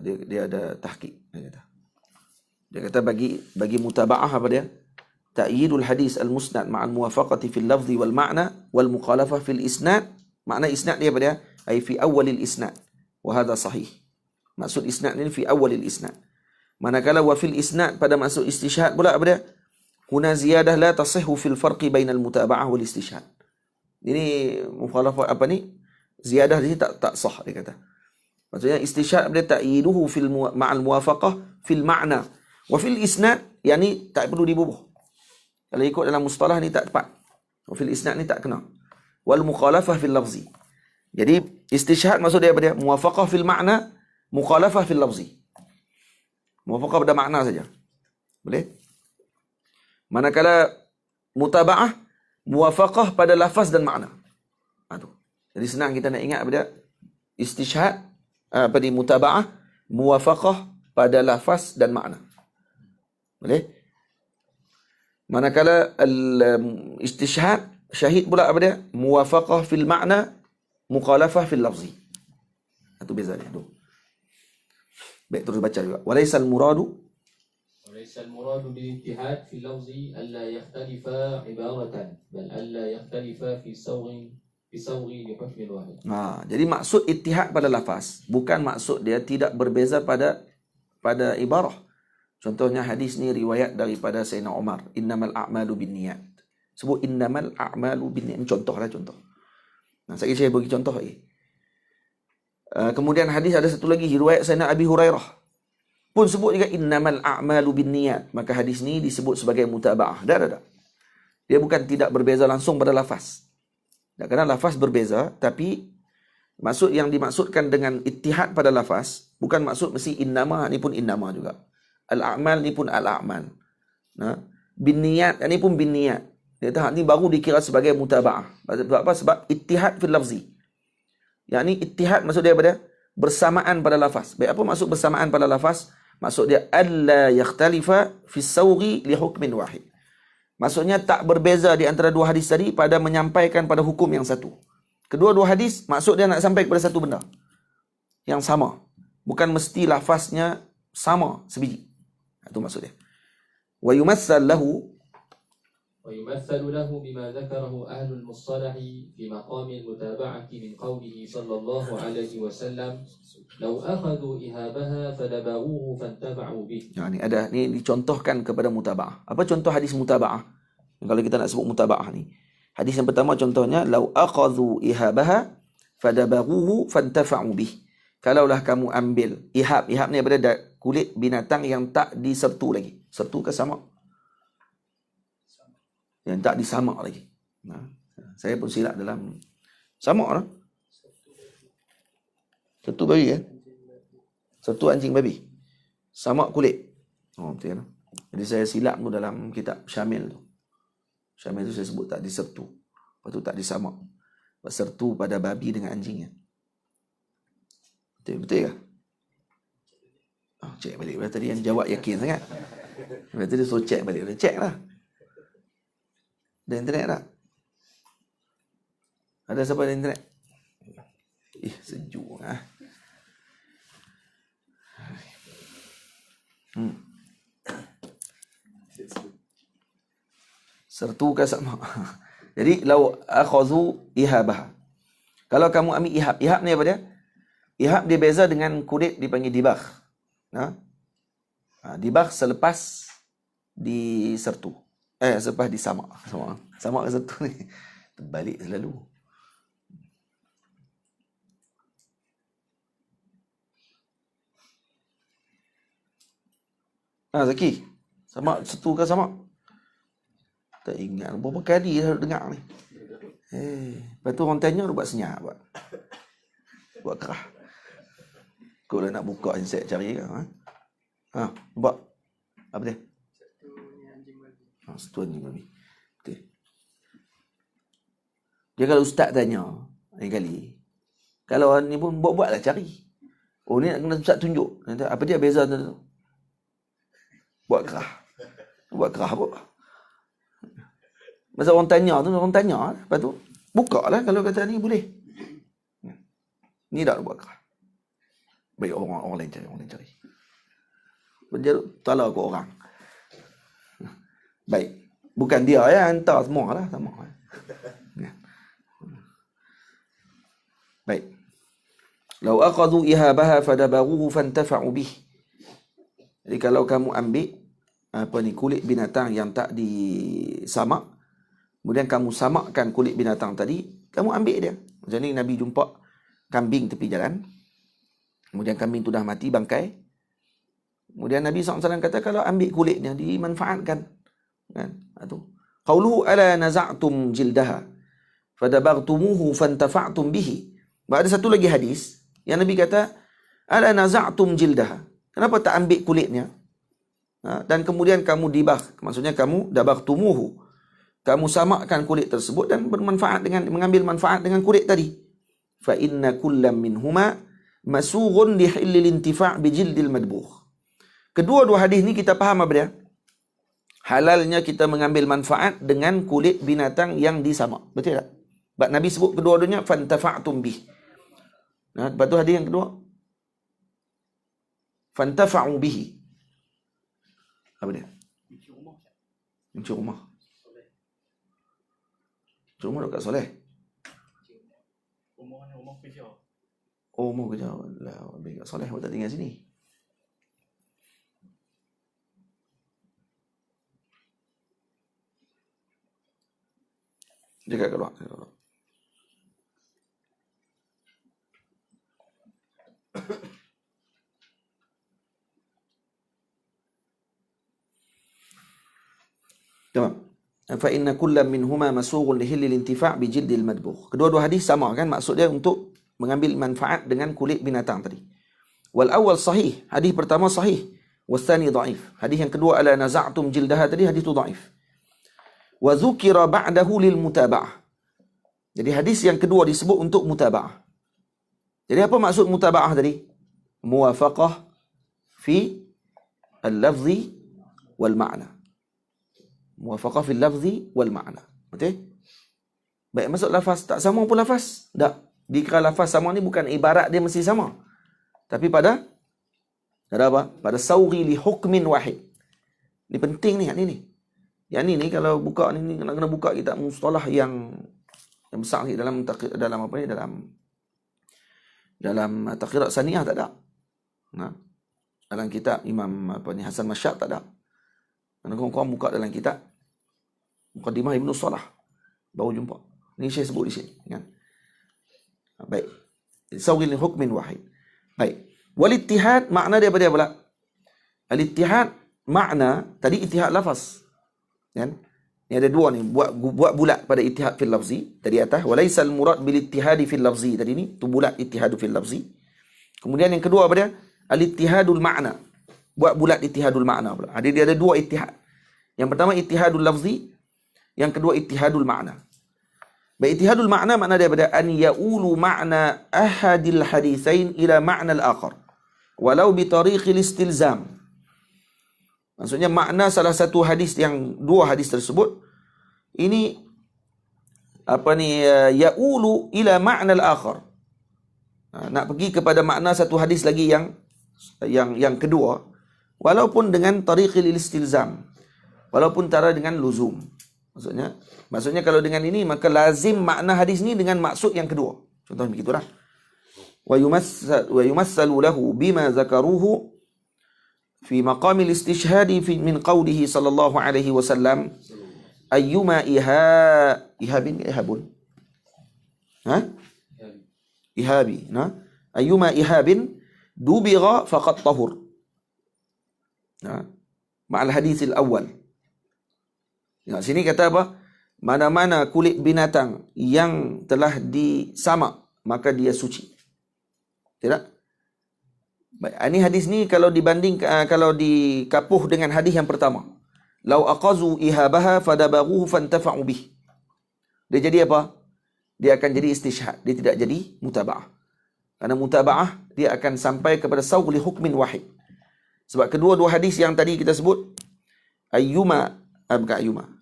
dia ada tahqiq. Dia kata bagi mutaba'ah apa dia? Ta'yidul hadis al-musnad ma'al muwafaqati fil lafzi wal ma'na wal muqalafah fil isnad. Makna isnad dia apa dia? Ai fi awalil isnad. Wa hadha sahih. Maksud isnad ni fi awalil isnad. Manakala wa fil isnad pada maksud istishhad pula apa dia? Huna ziyadah la tasihhu fil farqi bainal mutaba'ah wal istishhad. Ini mukhalafah apa ni? Ziyadah ni tak sah dia kata. Maksudnya istishhad dia ta'yiduhu fil ma'al muwafaqah fil ma'na wa fil isnad, yani tak perlu dibubuh. Kalau ikut dalam mustalah ni tak tepat. Wa fil isnad ni tak kena. Wal mukhalafah fil lafzi. Jadi istishhad maksud dia apa dia? Muwafaqah fil ma'na, mukhalafah fil lafzi. Muwafaqah pada makna saja. Boleh? Manakala mutaba'ah, muwafaqah pada lafaz dan makna. Jadi senang kita nak ingat apa dia? Istishhad, pada mutaba'ah, muwafaqah pada lafaz dan makna. Boleh? Manakala istishhad, syahid pula apa dia? Muwafaqah fil makna, mukhalafah fil lafzi. Itu beza dia. Baik, terus baca juga. Walaisal muradu وليس المراد بالاتحاد في اللفظ ألا يختلفا عبارة بل ألا يختلفا في صوغ لحكم واحد. Jadi maksud ittihad pada lafaz, bukan maksud dia tidak berbeza pada ibarah. Contohnya hadis ni riwayat daripada Sayyidina Umar, innamal a'malu binniyat. Sebut innamal a'malu binniyat. Contoh. Saya bagi contoh lagi. Kemudian hadis ada satu lagi riwayat Sayyidina Abi Hurairah pun sebut juga innamal a'malu binniyat. Maka hadis ni disebut sebagai mutaba'ah. Dah. Dia bukan tidak berbeza langsung pada lafaz. Kerana lafaz berbeza, tapi maksud yang dimaksudkan dengan ittihad pada lafaz bukan maksud mesti innama ni pun innama juga. Al-a'mal ni pun al-a'mal. Binniyat ni pun binniyat. Dia tahap ni baru dikira sebagai mutaba'ah. Sebab apa? Sebab ittihad fil lafzi. Yang ni ittihad maksud dia pada bersamaan pada lafaz. Baik, apa maksud bersamaan pada lafaz? Maksud dia alla yakhtalifa fi sawghi li hukmin wahid. Maksudnya tak berbeza di antara dua hadis tadi pada menyampaikan pada hukum yang satu. Kedua-dua hadis maksud dia nak sampai kepada satu benda yang sama. Bukan mesti lafaznya sama sebiji. Itu maksud dia. Wa yumassal lahu ويمثل له بما ذكره أهل المصطلح في مقام المتابعة من قوله صلى الله عليه وسلم لو أخذوا إهابها فدبغوه فانتفعوا به. Yani ada ni dicontohkan kepada mutaba'ah. Apa contoh hadis mutaba'ah? Kalau kita nak sebut mutaba'ah ni. Hadis yang pertama contohnya lau akhadhu ihabaha fadabaghuhu fantafa'u bih. Kalaulah kamu ambil ihab ni pada kulit binatang yang tak disertu lagi. Sertu ke sama? Yang tak disamak lagi. Saya pun silap dalam samak lah. Sertu babi kan? Sertu anjing babi. Samak kulit. Betul kan? Jadi saya silap tu dalam kitab Syamil tu. Syamil tu saya sebut tak disertu. Lepas tu tak disamak. Sertu pada babi dengan anjingnya. Betul ke? Cek balik. Tadi yang jawab yakin sangat. Lepas tu dia suruh cek balik. Cek lah. Ada internet tak? Ada siapa ada internet? Sejuk lah. Sertu ke sama? Jadi lau akhadhu ihabah. Kalau kamu ambil ihab ni apa dia? Ihab dia beza dengan kulit dipanggil dibagh. Dibagh selepas disertu. Selepas disamak. Samak ke sertu ni? Terbalik selalu. Zaki. Samak sertu ke samak? Tak ingat. Berapa kali dah dengar ni? Lepas tu orang tanya, buat senyap. Buat kerah. Kau dah nak buka insek cari ke? Buat. Apa dia? Sertu anjing babi. Betul. Dia kalau ustaz tanya lain kali, kalau ni pun buat-buatlah cari. Ni nak kena ustaz tunjuk. Apa dia beza tu? Buat kerah apa? Masa orang tanya, lepas tu buka lah kalau kata ni boleh. Ni dah buat kerah. Baik, orang lain cari. Berjaruk tala ke orang. Baik. Bukan dia hantar semua lah. Sama. Baik. Lau akhadhu ihabaha fadabaghuhu fantafa'u bih. Jadi kalau kamu ambil kulit binatang yang tak disamak, kemudian kamu samakkan kulit binatang tadi, kamu ambil dia. Macam ni Nabi jumpa kambing tepi jalan. Kemudian kambing tu dah mati bangkai. Kemudian Nabi SAW kata kalau ambil kulitnya dimanfaatkan. Kan? Qauluhu ala naza'tum jildaha fadabartumuhu fantafa'tum bihi. Ada satu lagi hadis yang Nabi kata ala naza'tum jildaha. Kenapa tak ambil kulitnya? Dan kemudian kamu dibagh, maksudnya kamu dabartumuhu. Kamu samakkan kulit tersebut dan mengambil manfaat dengan kulit tadi. Fa inna kullam minhuma masughun li hillil intifa' bi jildil madbugh. Kedua-dua hadis ni kita faham apa dia? Halalnya kita mengambil manfaat dengan kulit binatang yang disamak. Betul tak? Sebab Nabi sebut kedua-duanya fantafa'tum bih. Lepas tu hadis yang kedua fantafa'u bihi. Apa dia? Kunci rumah. Kunci rumah dekat Soleh. Oh, mau kerja lah. Lebih kat Soleh, awak tak tinggal sini. Dekat kat luar. Tamam. Fa inna kullam minhuma masughun lihillil intifa' bi jildil madbugh. Kedua-dua hadis sama kan, maksud dia untuk mengambil manfaat dengan kulit binatang tadi. Wal awal sahih, hadis pertama sahih. Wasani dhaif. Hadis yang kedua ala naza'tum jildaha tadi hadis tu dhaif. Wa dzukira ba'dahu lil mutaba'ah. Jadi hadis yang kedua disebut untuk mutaba'ah. Jadi apa maksud mutaba'ah tadi? Muwafaqah fi al-lafzi wal ma'na. Muwafaqah fil lafzi wal ma'na. Betul? Baik, masuk lafaz tak sama pun lafaz. Tak. Dikira lafaz sama ni bukan ibarat dia mesti sama. Tapi pada apa? Pada sawghi li hukmin wahid. Ini penting ni, Yang ni kalau buka ni kena buka kitab mustalah yang besar dalam apa ni, dalam taqrirat saniyah tak ada. Nah. Dalam kitab Imam Hasan Masyad tak ada. Korang buka dalam kitab Muqaddimah Ibn Salah baru jumpa. Ni saya sebut di sini kan. Baik. Sawghi li hukmin wahid. Baik. Wal ittihad makna dia apa pula? Al ittihad makna tadi ittihad lafaz. Kan? Ni ada dua ni, buat bulat pada ittihad fil lafzi tadi atas. Walaysa al murad bil ittihadi fil lafzi tadi ni tu bulat ittihadu fil lafzi. Kemudian yang kedua apa dia? Al ittihadul makna. Buat bulat ittihadul makna pula. Dia ada dua ittihad. Yang pertama ittihadul lafzi, yang kedua ittihadul makna. Baik, ittihadul makna makna dia pada an yaulu makna ahadil haditsain ila makna al-akhar walau bi tariqil istilzam. Maksudnya makna salah satu hadis, yang dua hadis tersebut ini yaulu ila makna al-akhar. Nak pergi kepada makna satu hadis lagi yang kedua, walaupun dengan tariqil istilzam, walaupun cara dengan luzum. Maksudnya kalau dengan ini maka lazim makna hadis ni dengan maksud yang kedua. Contohnya begitulah. Wa yumassalu lahu bima zakaruhu fi maqam al-istishhadi min qawlihi sallallahu alaihi wasallam ayyuma ihabun ihabi ayyuma ihabin dubigha faqad tahur. Ma'al hadis al-awwal. Sini kata apa? Mana-mana kulit binatang yang telah disamak, maka dia suci. Tidak? Baik, ini hadis ni kalau dikapuh dengan hadis yang pertama. Lau aqazu ihabaha fadabaghuhu fantafa'u bih. Dia jadi apa? Dia akan jadi istishhad. Dia tidak jadi mutaba'ah. Karena mutaba'ah dia akan sampai kepada sawgh li hukmin wahid. Sebab kedua-dua hadis yang tadi kita sebut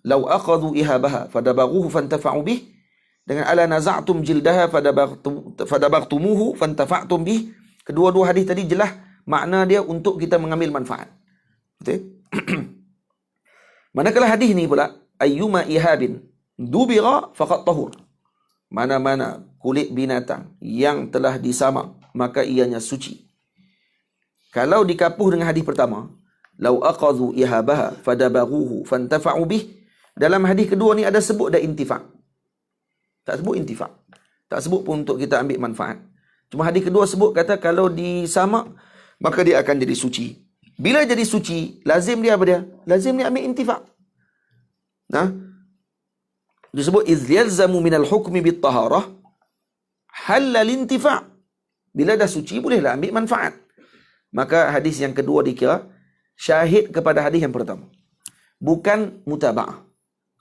lau aqadhu ihabaha fadabaghuhu fantafa'u bih, dengan ala naza'tum jildaha fadabaghtumu fantafa'tum bih. Kedua-dua hadis tadi jelas makna dia untuk kita mengambil manfaat. Betul? Manakala hadis ni pula ayyuma ihabin dubira faqad tahur. Mana-mana kulit binatang yang telah disamak maka ianya suci. Kalau dikapuh dengan hadis pertama, lau aqadhu ihabaha fadabaghuhu fantafa'u bih, dalam hadis kedua ni ada sebut dah intifa'. Tak sebut intifa'. Tak sebut pun untuk kita ambil manfaat. Cuma hadis kedua sebut kata kalau disamak maka dia akan jadi suci. Bila jadi suci, lazim dia apa dia? Lazim dia ambil intifa'. Disebut iz yalzamu minal hukmi bit taharah halal intifa'. Bila dah suci bolehlah ambil manfaat. Maka hadis yang kedua dikira syahid kepada hadis yang pertama. Bukan mutaba'ah.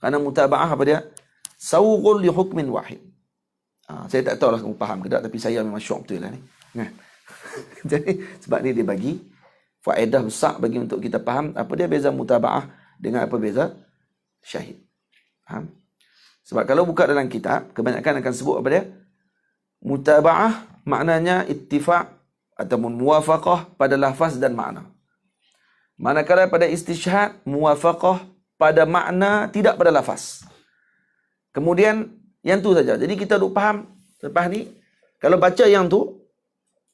Karena mutaba'ah apa dia? Sawghul li hukmin wahid. Saya tak tahu lah kamu faham ke tak, tapi saya memang syok betul lah ni. Jadi sebab ni dia bagi faedah besar bagi untuk kita faham apa dia beza mutaba'ah dengan apa beza syahid. Faham? Sebab kalau buka dalam kitab, kebanyakan akan sebut apa dia? Mutaba'ah maknanya ittifaq ataupun muwafaqah pada lafaz dan makna. Manakala pada istishhad, muwafaqah pada makna, tidak pada lafaz. Kemudian, yang tu saja. Jadi kita duk faham lepas ni, kalau baca yang tu,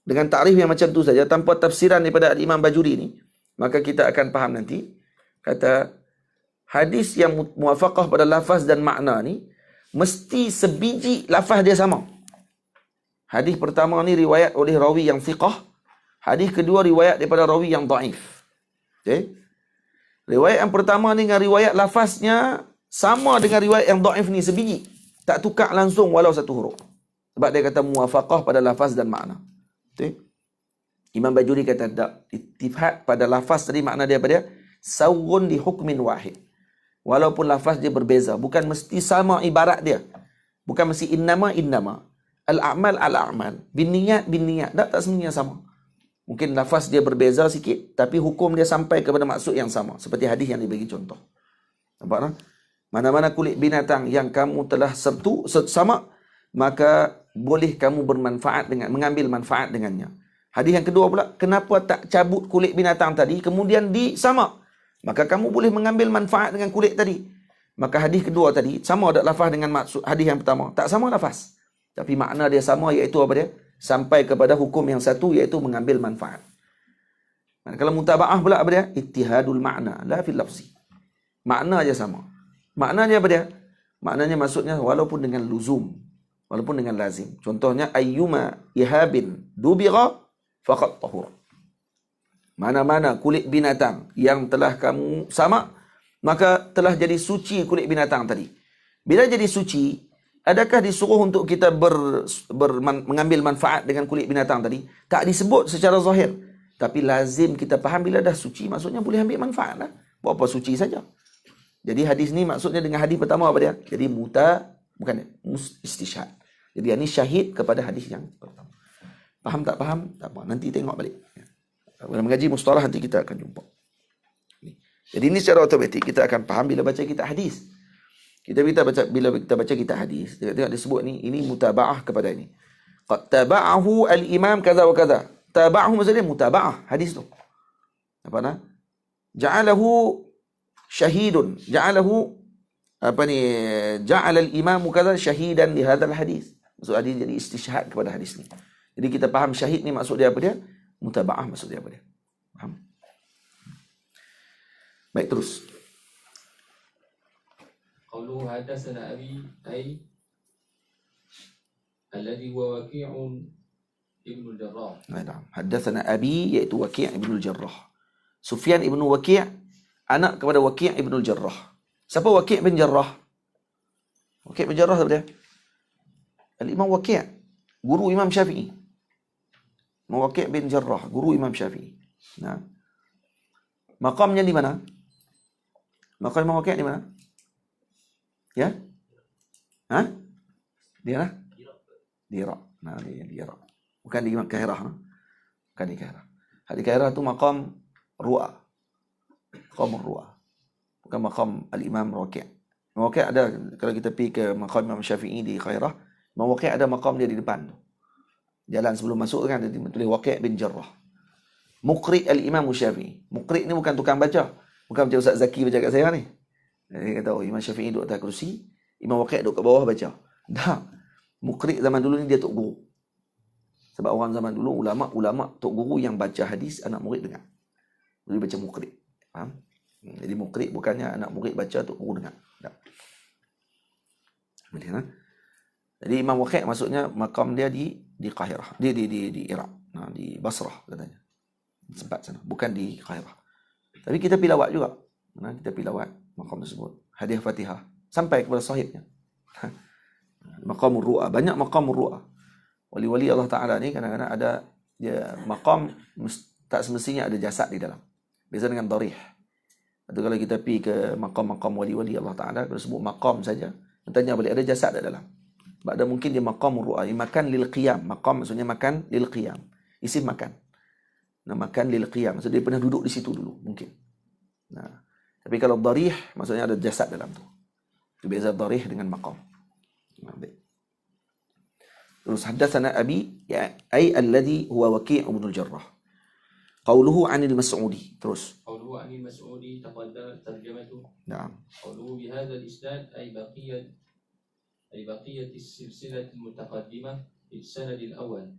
dengan takrif yang macam tu saja, tanpa tafsiran daripada Imam Bajuri ni, maka kita akan faham nanti, kata, hadis yang muwafaqah pada lafaz dan makna ni, mesti sebiji lafaz dia sama. Hadis pertama ni riwayat oleh rawi yang thiqah. Hadis kedua riwayat daripada rawi yang dhaif. Okay? Riwayat yang pertama ni dengan riwayat lafaznya sama dengan riwayat yang dhaif ni sebiji. Tak tukar langsung walau satu huruf. Sebab dia kata muwafaqah pada lafaz dan makna. Okay? Imam Bajuri kata tak. Ittifaq pada lafaz tadi makna dia apa dia? Sawun di hukmin wahid. Walaupun lafaz dia berbeza. Bukan mesti sama ibarat dia. Bukan mesti innama. Al-a'mal al-a'mal. Bin niyat. Tak semuanya sama. Mungkin lafaz dia berbeza sikit, tapi hukum dia sampai kepada maksud yang sama. Seperti hadis yang dibagi contoh. Nampak tak? Mana-mana kulit binatang yang kamu telah sama, maka boleh kamu mengambil manfaat dengannya. Hadis yang kedua pula, kenapa tak cabut kulit binatang tadi, kemudian disama? Maka kamu boleh mengambil manfaat dengan kulit tadi. Maka hadis kedua tadi, sama ada lafaz dengan maksud hadis yang pertama. Tak sama lafaz. Tapi makna dia sama, iaitu apa dia? Sampai kepada hukum yang satu, iaitu mengambil manfaat. Kalau mutaba'ah pula apa dia? Ittihadul ma'na, la fil lafzi. Makna aja sama. Maknanya apa dia? Maknanya maksudnya walaupun dengan luzum, walaupun dengan lazim. Contohnya, ayyuma ihabin dubira faqad tahur. Mana-mana kulit binatang yang telah kamu sama, maka telah jadi suci kulit binatang tadi. Bila jadi suci, adakah disuruh untuk kita mengambil manfaat dengan kulit binatang tadi? Tak disebut secara zahir. Tapi lazim kita faham bila dah suci, maksudnya boleh ambil manfaat lah. Buat apa suci saja. Jadi hadis ni maksudnya dengan hadis pertama apa dia? Jadi istishhad. Jadi ini syahid kepada hadis yang pertama. Faham tak faham? Tak apa. Nanti tengok balik. Bila mengaji mustalah nanti kita akan jumpa. Jadi ini secara otomatik kita akan faham bila baca kitab hadis. Bila kita baca kitab hadis, tengok disebut ni, ini mutaba'ah kepada ini. Qad taba'ahu al-imam kaza wa kaza. Taba'ahu maksudnya mutaba'ah hadis tu. Apa nak? Ja'alahu syahidun. Ja'ala al-imam kaza syahidan li hadzal hadis. Maksud hadis jadi istishhad kepada hadis ni. Jadi kita faham syahid ni maksud dia apa dia? Mutaba'ah maksud dia apa dia? Faham? Baik, terus. قوله حدثنا أبي أي الذي هو وكيع ابن الجراح. نعم. حدثنا أبي iaitu Waki' ibn al-Jarrah. Sufyan ibn Waki' anak kepada Waki' ibn al-Jarrah. Siapa Waki' bin Jarrah? Waki' bin Jarrah siapa dia? Al-Imam Waki', guru Imam Syafi'i. Waki' bin Jarrah, guru Imam Syafi'i. Nah. Maqamnya di mana? Maqam Imam Waki' di mana? Ya? Hah? Di mana? Di Iraq. Nah, di Iraq. Bukan di Kairah. Bukan di Kairah. Di Kairah itu maqam Ru'a. Maqam Ru'a. Bukan maqam Al-Imam Waki'. Imam Waki' ada, kalau kita pergi ke maqam Imam Syafi'i di Kairah, Imam Waki' ada maqam dia di depan. Jalan sebelum masuk kan, dia tulis Waki' bin Jarrah. Muqri' Al-Imam Syafi'i. Muqri' ni bukan tukang baca. Bukan macam Ustaz Zaki baca kat saya ni. Dia kata, Imam Syafi'i duduk atas kerusi, Imam Waki' duduk kat bawah baca. Tak. Muqri' zaman dulu ni dia tok guru. Sebab orang zaman dulu, ulama' tok guru yang baca hadis, anak murid dengar. Jadi baca Muqri'. Faham? Jadi Muqri' bukannya anak murid baca, tok guru dengar. Tak. Jadi Imam Waki' maksudnya makam dia di Qahirah. Di Iraq. Nah, di Basrah katanya. Sempat sana. Bukan di Qahirah. Tapi kita pergi lawat juga. Kita pergi lawat maqam tersebut, hadiah Fatihah sampai kepada sahibnya. Maqamur Ru'a, banyak maqamur Ru'a. Wali-wali Allah Taala ni kadang-kadang ada dia maqam tak semestinya ada jasad di dalam. Beza dengan darih. Atau kalau kita pergi ke maqam-maqam wali-wali Allah Taala, kalau sebut maqam saja, tanya balik ada jasad di dalam. Sebab ada mungkin dia maqamur Ru'a, makan lil qiyam. Maqam maksudnya makan lil qiyam. Isim makan. Nah, makan lil qiyam, maksudnya dia pernah duduk di situ dulu mungkin. Nah, tapi kalau darih maksudnya ada jasad dalam tu. Itu beza darih dengan maqam. Baik. Terus hadatsana abi ya ay alladhi huwa Waki' ibn al-Jarrah. Qauluhu 'anil Mas'udi. Terus. قوله عن المسعودي تقدمت ترجمته. Naam. قوله بهذا الإسناد أي بقية السلسلة المتقدمة في السند الأول.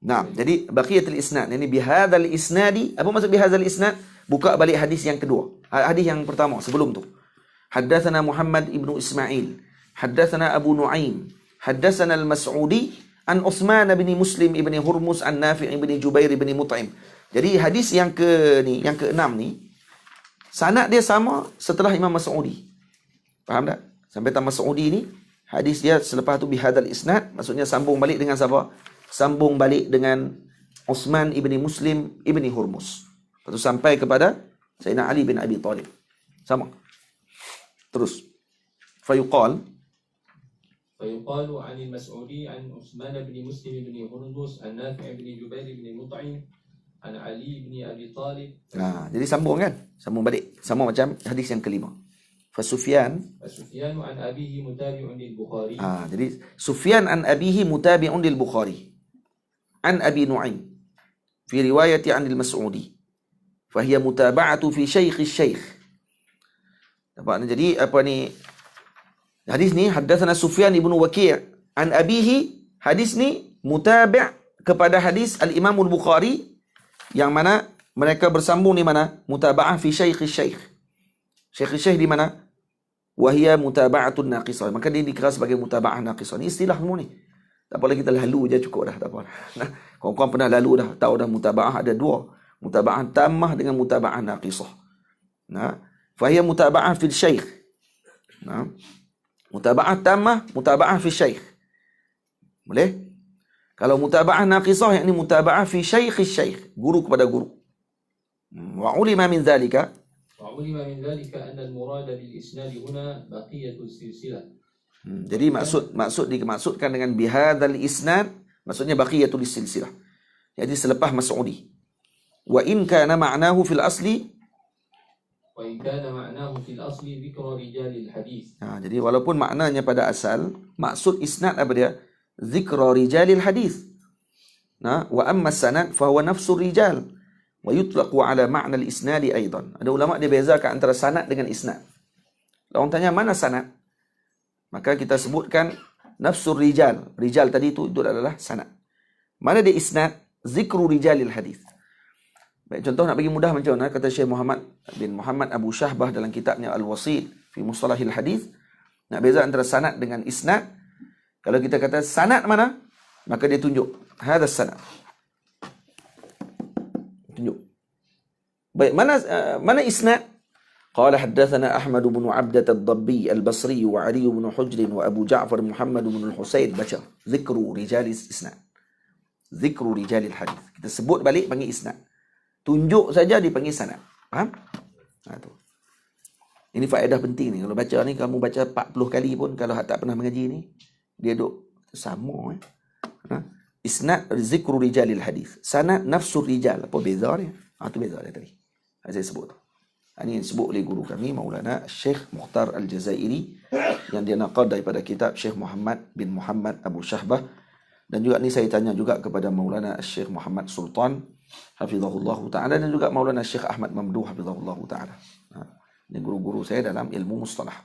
Naam. Jadi baqiyatul isnad. Ini bihadzal isnadi. Apa maksud bihadzal isnad? Buka balik hadis yang kedua. Hadis yang pertama sebelum tu. Haddatsana Muhammad ibnu Ismail. Haddatsana Abu Nuaim. Haddatsana Al-Mas'udi an Utsman bin Muslim ibn Hurmus an Nafi' ibn Jubair ibn Mut'im. Jadi hadis yang yang ke-6 ni sanad dia sama setelah Imam Mas'udi. Faham tak? Sampai Imam Mas'udi ni hadis dia selepas tu bihadzal isnad, maksudnya sambung balik dengan siapa? Sambung balik dengan Utsman ibn Muslim ibn Hurmus. Lepas tu sampai kepada Sayyidina Ali bin Abi Talib. Sama. Terus. Fayuqal عن المسعودي عن عثمان بن مسلم بن هرمز عن نافع بن جبير بن مطعم عن علي بن أبي طالب. Jadi sambung kan? Sambung balik. Sama macam hadis yang kelima. Sufyan عن أبيه متابع للبخاري. Jadi Sufyan an abihi mutabi'un lil Bukhari. An Abi Nu'aim fi riwayati 'an al-Mas'udi. Fahiya mutaba'atu fi syaikh asy-syaikh. Nampak? Jadi apa ni? Hadis ni haddatsana Sufyan ibn Waqi' an abihi. Hadis ni mutabi' kepada hadis al-Imam al-Bukhari yang mana mereka bersambung di mana? Mutaba'ah fi syaikh asy-syaikh. Syaikh asy-syaikh di mana? Wa hiya mutaba'atun naqisah. Maka dia dikira sebagai mutaba'ah naqisah. Ni istilah semua ni. Tak apalah kita lalu je cukup dah, tak apa. Nah, kawan-kawan pernah lalu dah, tahu dah mutaba'ah ada dua. Mutaba'ah tammah dengan mutaba'ah naqisah. Nah, fa hiya mutaba'ah fil syaikh. Nah. Mutaba'ah tammah, mutaba'ah fi syaikh. Boleh? Kalau mutaba'ah naqisah yakni mutaba'ah fi syaikh syaikh, guru kepada guru. Wa ulima min zalika وعلم من ذلك أن المراد بالإسناد هنا بقية السلسلة. Jadi dimaksudkan dengan bihadzal isnad, maksudnya baqiyatul silsilah. Jadi selepas Mas'udi. Wa in kana ma'nahu fil asli ذكر رجال الحديث. Jadi walaupun maknanya pada asal, maksud isnad apa dia? Zikra rijalil hadis. Wa amma sanad fa huwa nafsu rijal. Wa yutlaqu ala ma'na al-isnadi aidan. Ada ulama dia bezakan antara sanad dengan isnad. Kalau orang tanya mana sanad, maka kita sebutkan nafsur rijal. Rijal tadi itu adalah sanad. Mana dia isnad? Zikru rijalil hadis. Baik, contoh nak bagi mudah macam mana kata Syekh Muhammad bin Muhammad Abu Syahbah dalam kitabnya Al-Wasit fi Mustalahil Hadis. Nak beza antara sanad dengan isnad. Kalau kita kata sanad mana, maka dia tunjuk hadha sanad. Tunjuk. Baik, mana isnad? Qala haddatsana Ahmad bin Abdah ad-Dabbi al-Basri wa Ali bin Hujr wa Abu Ja'far Muhammad bin al-Husayn baca zikru rijalis isnad. Zikru rijalil hadis. Kita sebut balik panggil isnad. Tunjuk saja dipanggil sanad. Faham? Tu. Ini faedah penting ni. Kalau baca ni, kamu baca 40 kali pun, kalau tak pernah mengaji ni, dia duk sama. Isnad zikru rijalil hadis. Sanad nafsur rijal. Apa beza ni? Tu beza dia tadi. Saya sebut. Ini yang disebut oleh guru kami, Maulana Syekh Mukhtar Al-Jazairi, yang dia naqal daripada kitab Syekh Muhammad bin Muhammad Abu Syahbah. Dan juga ni saya tanya juga kepada Maulana Syekh Muhammad Sultan hafizahullah ta'ala, dan juga Maulana Syekh Ahmad Mamduh hafizahullah ta'ala. Ini guru-guru saya dalam ilmu mustalah.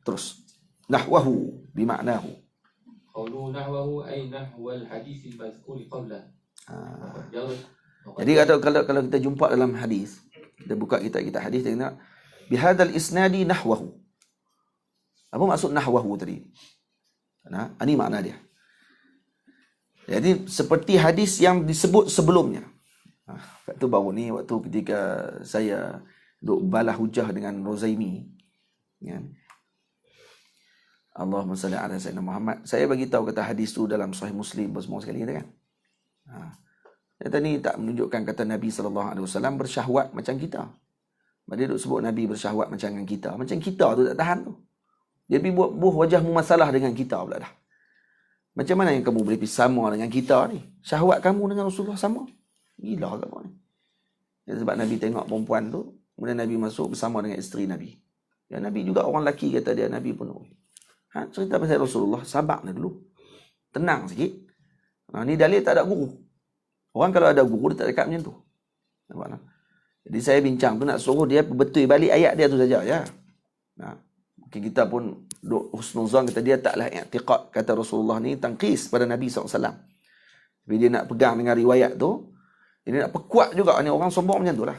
Terus, nahwahu bima'nahu. قوله نحوه أي نحو الحديث المذكور قبله. Jadi kalau kita jumpa dalam hadis, kita buka kitab hadis, kita tengok bihadzal isnadi nahwahu. Apa maksud nahwahu tadi? Ini makna dia. Jadi seperti hadis yang disebut sebelumnya. Waktu baru ni, waktu ketika saya duk balah hujah dengan Rozaimi, kan? Allahumma salli ala sayyidina Muhammad. Saya bagi tahu kata hadis tu dalam Sahih Muslim semua sekali kan. Kata ni tak menunjukkan kata Nabi SAW bersyahwat macam kita. Dia duk sebut Nabi bersyahwat macam dengan kita. Macam kita tu tak tahan tu. Dia pergi buh wajahmu masalah dengan kita pula dah. Macam mana yang kamu boleh pergi sama dengan kita ni? Syahwat kamu dengan Rasulullah sama? Gila kamu ni. Ya, sebab Nabi tengok perempuan tu, kemudian Nabi masuk bersama dengan isteri Nabi. Ya, Nabi juga orang lelaki kata dia, Nabi pun cerita pasal Rasulullah, sabar ni dulu. Tenang sikit. Ni dalil tak ada guru. Orang kalau ada guru, dia tak dekat macam tu. Nampak tak? Jadi saya bincang tu nak suruh dia betul balik ayat dia tu saja ya. Nah, mungkin kita pun husnuzan kata dia taklah i'tiqad kata Rasulullah ni tangkis pada Nabi SAW. Tapi dia nak pegang dengan riwayat tu, dia nak perkuat juga. Ni orang sombong macam tu lah.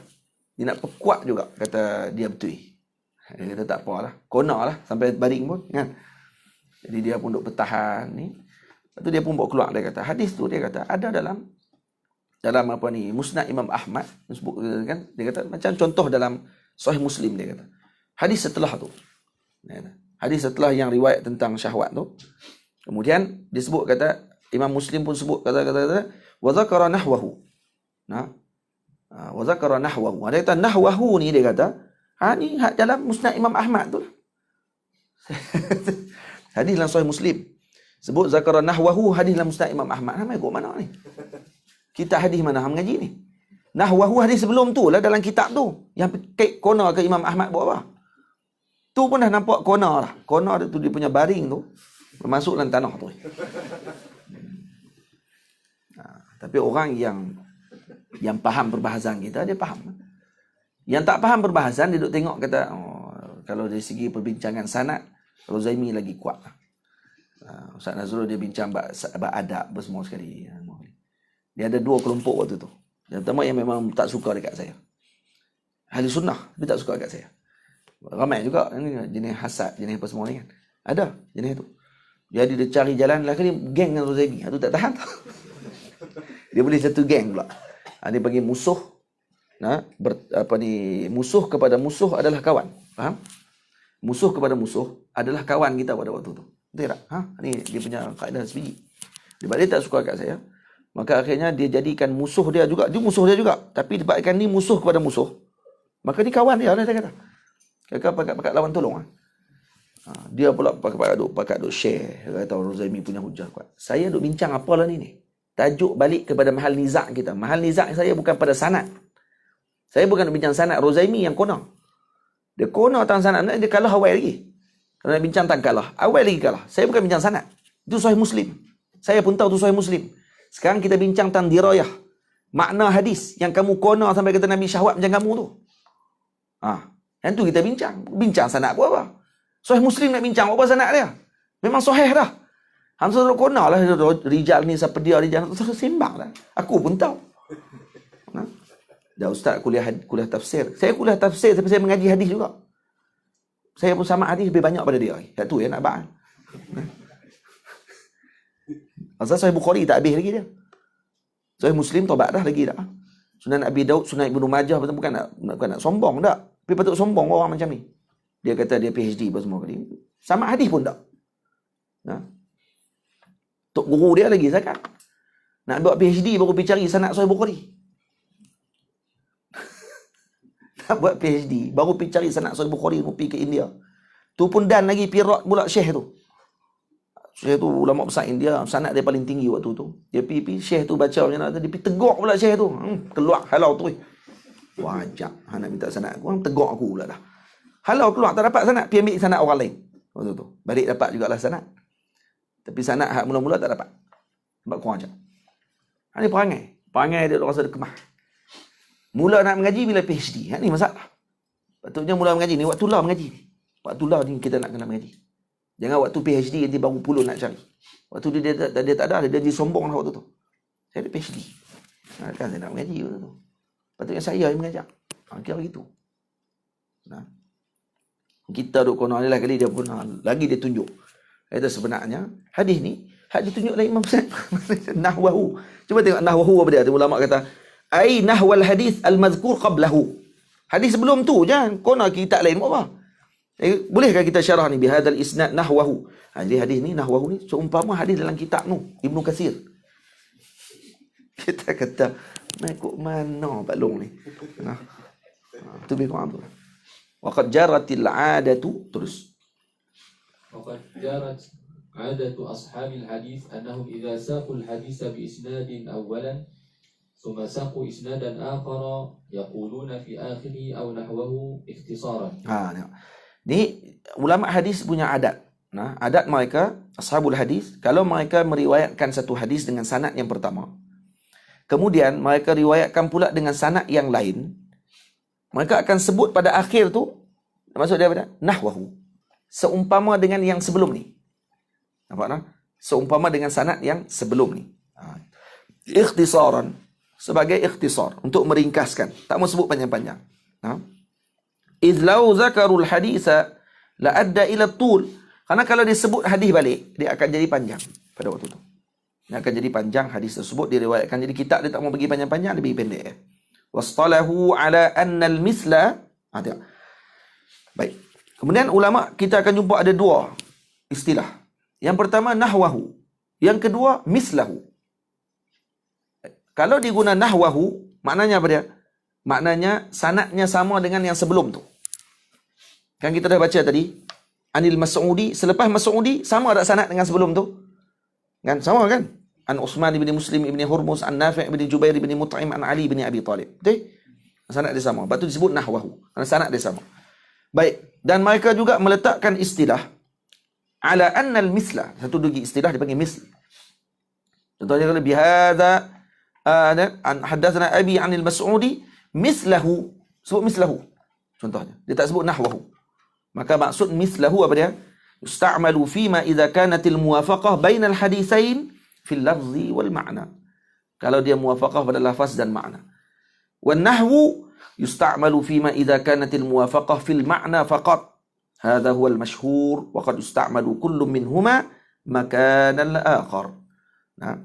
Dia nak perkuat juga kata dia betul. Dia kata tak apalah, kona lah sampai baring pun kan. Jadi dia pun duk bertahan ni. Lepas tu dia pun bawa keluar, dia kata hadis tu dia kata ada dalam apa ni Musnad Imam Ahmad sebut kan, dia kata macam contoh dalam Sahih Muslim, dia kata hadis setelah tu, dia kata, hadis setelah yang riwayat tentang syahwat tu, kemudian disebut kata Imam Muslim pun sebut kata wa zakara nahwahu. Nah, wa zakara nahwahu, dia kata nahwahu ni dia kata ni dalam Musnad Imam Ahmad tu lah. Hadis dalam Sahih Muslim sebut zakara nahwahu, hadis dalam Musnad Imam Ahmad. Hamai kok mana ni? Kita hadis mana hang mengaji ni? Nahwahu hadis sebelum tu lah dalam kitab tu. Yang kait kona ke Imam Ahmad buat apa? Tu pun dah nampak kona lah. Kona tu dia punya baring tu masuk dalam tanah tu. Tapi orang yang faham perbahasan kita, dia faham. Yang tak faham perbahasan, dia duk tengok kata kalau dari segi perbincangan sanad, Rozaimi lagi kuat. Ustaz Nazrul dia bincang bab adab semua sekali. Dia ada dua kelompok waktu tu. Yang pertama yang memang tak suka dekat saya. Ahli sunnah, tapi tak suka dekat saya. Ramai juga jenis hasad, jenis apa semua ni kan. Ada jenis tu. Jadi dia cari jalan lah kali geng dengan Rozaimi. Tu tak tahan. Dia boleh satu geng pula. Dia bagi musuh. Musuh kepada musuh adalah kawan. Faham? Musuh kepada musuh adalah kawan kita pada waktu tu. Betul tak? Ni dia punya kaedah sebiji. Sebab dia tak suka kat saya, maka akhirnya dia jadikan musuh dia juga. Dia musuh dia juga. Tapi sebabkan ni musuh kepada musuh, maka ni kawan dia lah, dia kata. Kakak pakat lawan tolong. Dia pula pakat duk share. Dia kata Rozaimi punya hujah kuat. Saya duk bincang apalah ni. Tajuk balik kepada mahal nizak kita. Mahal nizak saya bukan pada sanad. Saya bukan duk bincang sanad. Rozaimi yang kona. Dia kona tentang sanad. Dia kalah awal lagi. Kalau nak bincang tentang kalah, awal lagi kalah. Saya bukan bincang sanad. Itu Sahih Muslim. Saya pun tahu tu Sahih Muslim. Sekarang kita bincang tentang dirayah. Makna hadis yang kamu kona sampai kata Nabi syahwat macam kamu tu. Yang tu kita bincang. Bincang sanad apa apa. Sahih Muslim nak bincang apa sanad dia. Memang sahih dah. Hamzah duk kona lah. Rijal ni siapa dia, rijal. Terus sembang lah. Aku pun tahu. Dah ustaz kuliah tafsir. Saya kuliah tafsir tapi saya mengaji hadis juga. Saya pun sama hadis lebih banyak pada dia. Kat tu ya nak bang. Asal Sahih Bukhari tak habis lagi dia. Sahih Muslim tobat dah lagi dah. Sunan Abi Daud, Sunan Ibnu Majah bukan nak sombong tak. Tapi patut sombong orang macam ni. Dia kata dia PhD apa semua kali. Sama hadis pun tak. Tok guru dia lagi zakat. Nak buat PhD baru pergi cari sanad Sahih Bukhari. Nak buat PhD baru pergi cari sanad Sahih Bukhari, pergi ke India. Tu pun dan lagi pirat pula Syekh tu. Syekh tu ulama besar India, sanad dia paling tinggi waktu tu. Dia pergi Syekh tu baca macam mana, dia pergi tegak pula Syekh tu. Keluar halau tu. Wajak nak minta sanad aku, tegak aku pula dah. Halau keluar tak dapat sanad, pergi ambil sanad orang lain. Waktu tu balik dapat jugalah sanad. Tapi sanad hak mula-mula tak dapat. Sebab kurang ajar. Ini perangai dia rasa kemah. Mula nak mengaji bila PhD. Ini masalah. Patutnya mula mengaji ni waktu lah mengaji ni. Waktu lah ni kita nak kena mengaji. Jangan waktu PhD nanti baru puluh nak cari. Waktu dia tak ada, dia jadi sombong lah waktu tu. Saya ada PhD. Kan saya nak mengaji waktu tu. Patutnya saya yang mengajar. Kira begitu. Kita duk konon lah kali dia pun lagi dia tunjuk. Itu sebenarnya hadis ni ditunjuk oleh Imam Sa'id. Nahwahu. Cuba tengok nahwahu apa dia. Ulama kata ai nahwal hadis al-mazkur qablahu. Hadis sebelum tu jangan konon kita lain apa. Bolehkah kita syarah ni bihadzal isnad nahwahu. Jadi hadis ni nahwahu ni seumpama hadis dalam kitab nu Ibnu Katsir. Kita kata kok mana Pak Long ni. Tu lebih kurang tu. Waqad jaratil 'adatu terus. Waqad jarat 'adatu ashabil hadis annahum idza saqul hadisa bi isnadin awwalan ثم ساقوا إسنادا آخر يقولون في آخره أو نحوه اختصارا. Ni ulama hadis punya adat. Adat mereka ashabul hadis, kalau mereka meriwayatkan satu hadis dengan sanad yang pertama, kemudian mereka riwayatkan pula dengan sanad yang lain, mereka akan sebut pada akhir tu, maksud dia apa? Nahwahu. Seumpama dengan yang sebelum ni. Nampak tak? Seumpama dengan sanad yang sebelum ni. Ikhtisaran, sebagai ikhtisar, untuk meringkaskan. Tak mau sebut panjang-panjang. Idh lau zakarul haditha la adda ila tul. Karena kalau dia sebut hadis balik, dia akan jadi panjang pada waktu tu. Dia akan jadi panjang hadis tersebut, diriwayatkan. Jadi kitab dia tak mau bagi panjang-panjang, dia bagi pendek. Wastalahu ala anna al-misla. Tengok. Baik. Kemudian ulama kita akan jumpa ada dua istilah. Yang pertama nahwahu. Yang kedua mislahu. Kalau diguna nahwahu, maknanya apa dia? Maknanya sanadnya sama dengan yang sebelum tu. Kan kita dah baca tadi, Anil Mas'udi, selepas Mas'udi sama tak sanad dengan sebelum tu? Kan sama kan? An Utsman bin Muslim bin Hurmuz, an Nafi' bin Jubair bin Mut'im, an Ali bin Abi Talib. Betul? Sanad dia sama. Lepas tu disebut nahwahu. Kerana sanad dia sama. Baik. Dan mereka juga meletakkan istilah ala annal misla. Satu lagi istilah dipanggil misl. Contohnya kalau bihadza an hadatsana abi anil Mas'udi mislahu. Sebut mislahu. Contohnya. Dia tak sebut nahwahu. Maka maksud mislahu apa dia? Yusta'malu fima idza kanatil muwafaqah bainal haditsain fil lafzi wal ma'na. Kalau dia muwafaqah pada lafaz dan makna. Wan nahwu yusta'malu fima idza kanatil muwafaqah fil ma'na faqat. Hadha huwa al mashhur wa qad yusta'malu kullu minhuma makanan akhar. Nah.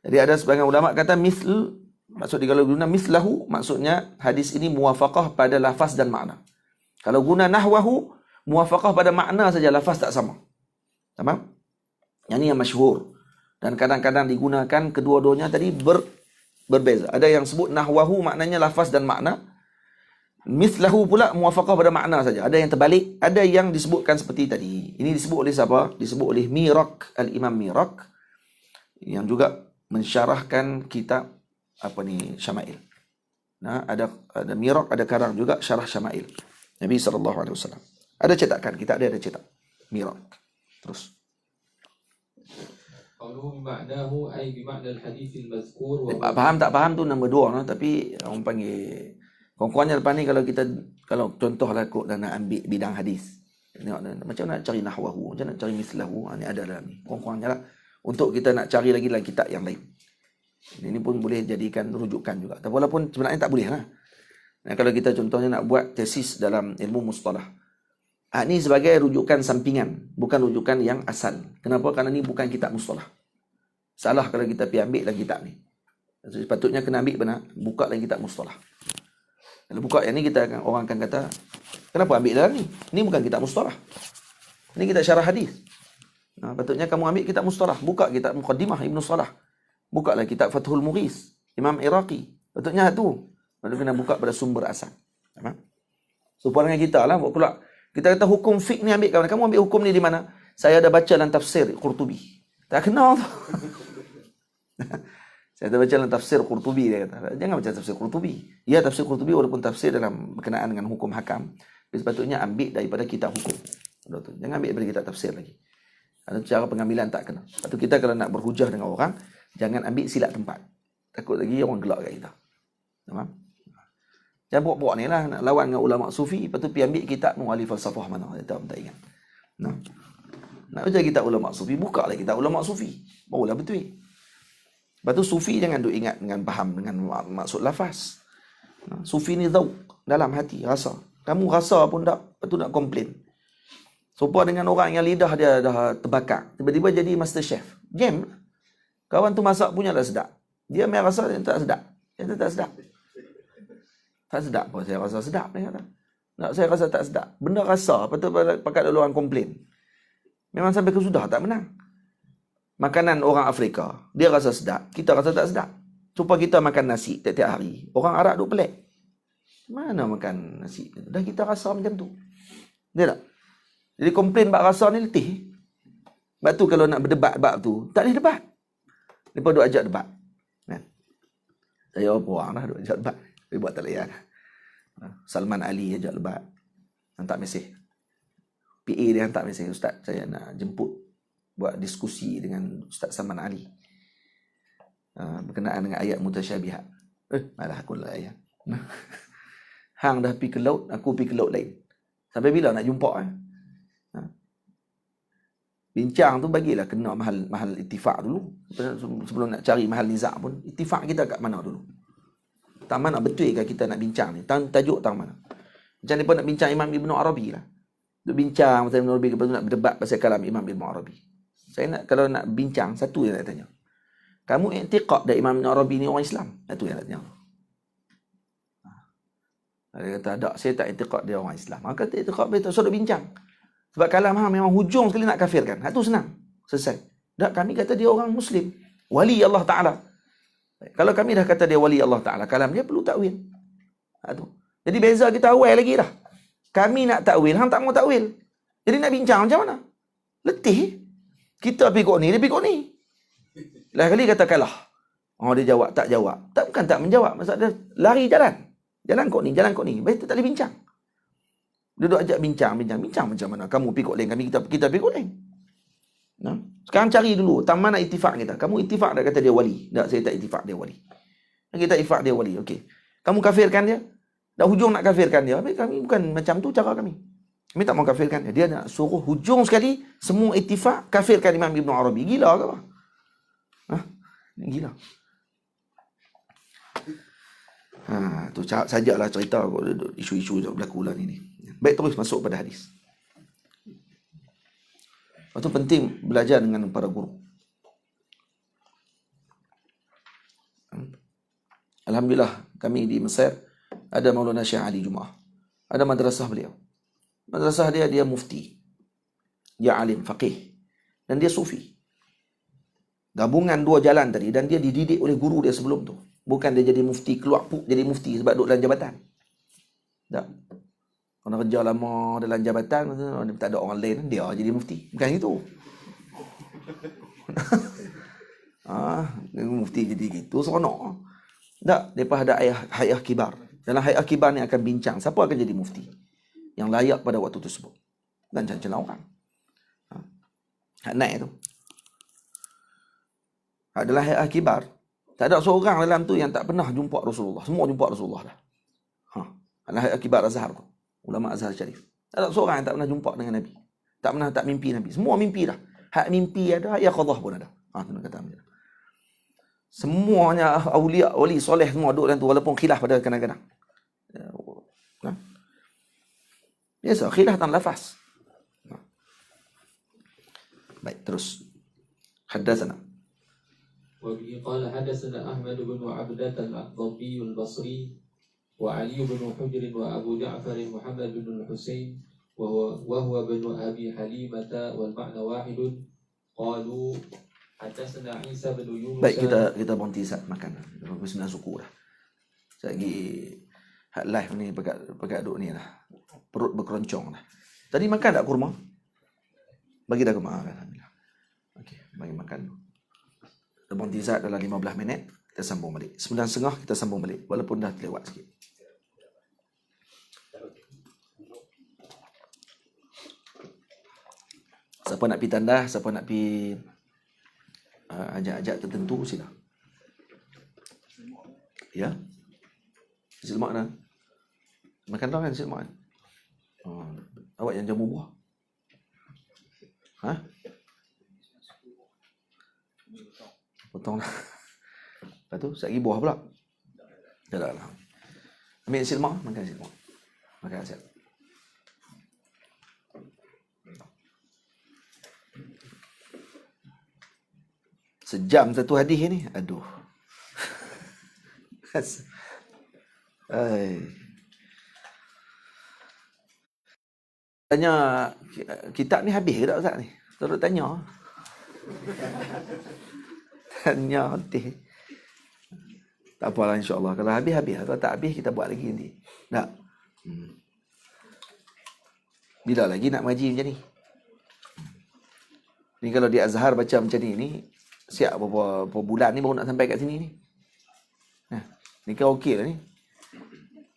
Jadi ada sebagian ulama kata misl, maksud dia kalau guna mislahu, maksudnya hadis ini muwafaqah pada lafaz dan makna. Kalau guna nahwahu, muwafaqah pada makna saja, lafaz tak sama. Tamam? Yang ini yang masyhur. Dan kadang-kadang digunakan kedua-duanya tadi berbeza. Ada yang sebut nahwahu maknanya lafaz dan makna. Mislahu pula muwafaqah pada makna saja. Ada yang terbalik, ada yang disebutkan seperti tadi. Ini disebut oleh siapa? Disebut oleh Mirak, Al-Imam Mirak, yang juga mensyarahkan kitab Syama'il. Nah, ada Mirak, ada karang juga syarah Syama'il Nabi SAW. Ada cetakan, kitab dia ada cetak Mirak. Terus. Faham tak faham tu nombor dua, tapi orang panggil kurang-kurangnya lepas ni kalau contohlah kok dah nak ambil bidang hadis. Tengok macam nak cari nahwahu, macam nak cari mislahu, ni ada dalam ni. Kurang-kurangnya lah. Untuk kita nak cari lagi dalam kitab yang lain. Ini pun boleh jadikan rujukan juga. Tapi walaupun sebenarnya tak boleh lah. Nah, kalau kita contohnya nak buat tesis dalam ilmu mustalah. Ini sebagai rujukan sampingan. Bukan rujukan yang asal. Kenapa? Kerana ini bukan kitab mustalah. Salah kalau kita pergi ambil dalam kitab ni. Sepatutnya kena ambil benar. Buka dalam kitab mustalah. Kalau buka yang ni orang akan kata, kenapa ambil dalam ni? Ini bukan kitab mustalah. Ini kitab syarah hadis. Nah, patutnya kamu ambil kitab mustalah. Buka kitab Muqaddimah Ibn Salah. Buka lah kitab Fathul Mughis Imam Iraqi. Patutnya tu. Patutnya kena buka pada sumber asal. Supaya dengan kita lah. Pula kita kata hukum fiqh ni ambil kawan. Kamu ambil hukum ni di mana? Saya ada baca dalam tafsir Qurtubi. Tak kenal tu. Saya ada baca dalam tafsir Qurtubi. Dia kata. Jangan baca tafsir Qurtubi. Ya, tafsir Qurtubi walaupun tafsir dalam berkenaan dengan hukum hakam. Sepatutnya ambil daripada kitab hukum. Jangan ambil daripada kitab tafsir lagi. Ada cara pengambilan tak kena. Lepas tu kita kalau nak berhujah dengan orang, jangan ambil silap tempat. Takut lagi orang gelak kat kita. Faham? Jangan buat-buat ni lah. Nak lawan dengan ulama' sufi, lepas tu pergi ambil kitab Mu'alif Falsafah mana. Tak ingat. Nah. Nak baca kitab ulama' sufi, buka lah kitab ulama' sufi. Barulah betul. Lepas tu sufi jangan duk ingat dengan faham dengan maksud lafaz. Sufi ni zauq, dalam hati, rasa. Kamu rasa pun tak, lepas tu nak komplain. Serupa dengan orang yang lidah dia dah terbakar. Tiba-tiba jadi master chef. Game. Kawan tu masak punya tak sedap. Dia main rasa dia tak sedap. Dia tak sedap. Tak sedap pun saya rasa sedap. Dia kata. Nak saya rasa tak sedap. Benda rasa. Lepas tu pakat dulu orang komplain. Memang sampai ke sudah tak menang. Makanan orang Afrika. Dia rasa sedap. Kita rasa tak sedap. Supaya kita makan nasi tiap-tiap hari. Orang Arab duk pelik. Mana makan nasi? Dah kita rasa macam tu. Dia tak? Jadi komplain bab rasa ni letih. Sebab tu kalau nak berdebat bab tu, tak boleh debat. Lepas duk ajak debat. Kan? Saya apa orang lah duk ajak debat. Dia buat tak layan. Salman Ali ajak debat. Hantar mesej. PA dia hantar mesej. Ustaz, saya nak jemput buat diskusi dengan Ustaz Salman Ali. berkenaan dengan ayat mutasyabihat. Malah aku lah ayat. Hang dah pergi ke laut, aku pergi ke laut lain. Sampai bila nak jumpa? Bincang tu bagilah kena mahal ittifaq dulu. Sebelum nak cari mahal nizak pun, ittifaq kita kat mana dulu? Tak mana betul ke kita nak bincang ni? Tajuk tang mana? Macam ni pun nak bincang Imam Ibn Arabi lah. Duk bincang pasal Ibn Arabi, lepas tu nak berdebat pasal kalam Imam Ibn Arabi. Saya nak, kalau nak bincang, satu yang nak tanya. Kamu i'tiqad dah Imam Ibn Arabi ni orang Islam? Itu yang nak tanya. Dia kata, tak, saya tak i'tiqad dia orang Islam. Maka tak i'tiqad dia, tak suruh bincang. Sebab kalam hang memang hujung sekali nak kafirkan. Itu senang. Selesai. Tak, kami kata dia orang Muslim. Wali Allah Ta'ala. Kalau kami dah kata dia wali Allah Ta'ala, kalam dia perlu takwil. Itu. Jadi beza kita awal lagi dah. Kami nak takwil, hang tak mau takwil. Jadi nak bincang macam mana? Letih. Kita pergi kok ni, dia pergi kok ni. Lah kali kata kalah. Oh, dia jawab, tak jawab. Tak, bukan tak menjawab. Maksud dia lari jalan. Jalan kok ni, jalan kok ni. Baik, tak boleh bincang. Duduk ajak bincang macam mana? Kamu pergi kok lain, kita pergi kok lain. Nah, sekarang cari dulu tang mana ittifaq kita. Kamu ittifaq dah kata dia wali? Tak, saya tak ittifaq dia wali. Kita ittifaq dia wali. Okey. Kamu kafirkan dia? Dah hujung nak kafirkan dia. Habis kami bukan macam tu cara kami. Kami tak mau kafirkan dia. Dia nak suruh hujung sekali semua ittifaq kafirkan Imam Ibn Arabi. Gila ke apa? Gila. Tu sajalah cerita isu-isu yang berlaku lah ni. Baik, terus masuk pada hadis. Itu penting belajar dengan para guru. Alhamdulillah kami di Mesir ada Maulana Syekh Ali Jumaah. Ada madrasah beliau. Madrasah dia mufti. Dia alim, faqih. Dan dia sufi. Gabungan dua jalan tadi, dan dia dididik oleh guru dia sebelum tu. Bukan dia jadi mufti keluar jadi mufti sebab duduk dalam jabatan. Tak. Kalau kerja lama dalam jabatan, tak ada orang lain, dia jadi mufti. Bukan itu. Mufti jadi gitu, seronok. Tak, mereka ada hayah kibar. Dalam hayah kibar ni akan bincang siapa akan jadi mufti yang layak pada waktu tersebut. Dan calon orang. Hak naik tu. Adalah hayah kibar. Tak ada seorang dalam tu yang tak pernah jumpa Rasulullah. Semua jumpa Rasulullah dah. Adalah hayah kibar Azhar tu. Ulama Azhar Syarif. Tak ada seorang yang tak pernah jumpa dengan Nabi. Tak pernah tak mimpi Nabi. Semua mimpi dah. Hak mimpi ada, hak qadah pun ada. Tu nak kata macam. Semuanya awliya, wali soleh semua duduk dalam tu walaupun khilaf pada kadang-kadang. Biasa khilaf tan lafaz. Baik, terus. Haddatsana. وبه قال حدثنا أحمد بن عبدة الضبي البصري وعلي بن حجر وأبو جعفر محمد بن الحسين وهو بن أبي حليمة والمعنى واحد قالوا حدثنا عيسى بن يونس. Baik, kita berhenti saat makan. Pukul 9 suku dah. Lagi live ni pekat duk ni lah. Perut berkeroncong dah. Tadi makan tak kurma? Bagi dah kurma. Okey, bagi makan. Kita berhenti saat dalam 15 minit. Kita sambung balik. 9.30 kita sambung balik. Walaupun dah terlewat sikit. Siapa nak pergi tandas, siapa nak pergi ajak-ajak tertentu, sila. Ya? Nasi lemak dah. Makan dah kan nasi lemak kan? Awak yang jamu buah? Potong dah. Lepas tu, sekali buah pula. Tak ada lah. Ambil nasi lemak, makan nasi lemak. Makan nasi lemak. Sejam satu hadis ni. Aduh. Tanya kitab ni habis ke tak Ustaz ni? Terus tanya. Tanya hadis. Tak apalah, insya-Allah. Kalau habis. Kalau tak habis kita buat lagi nanti. Tak. Bila lagi nak mengaji macam ni? Ni kalau di Azhar baca macam ni siap berapa bulan ni baru nak sampai kat sini ni. Ni kira okey lah ni.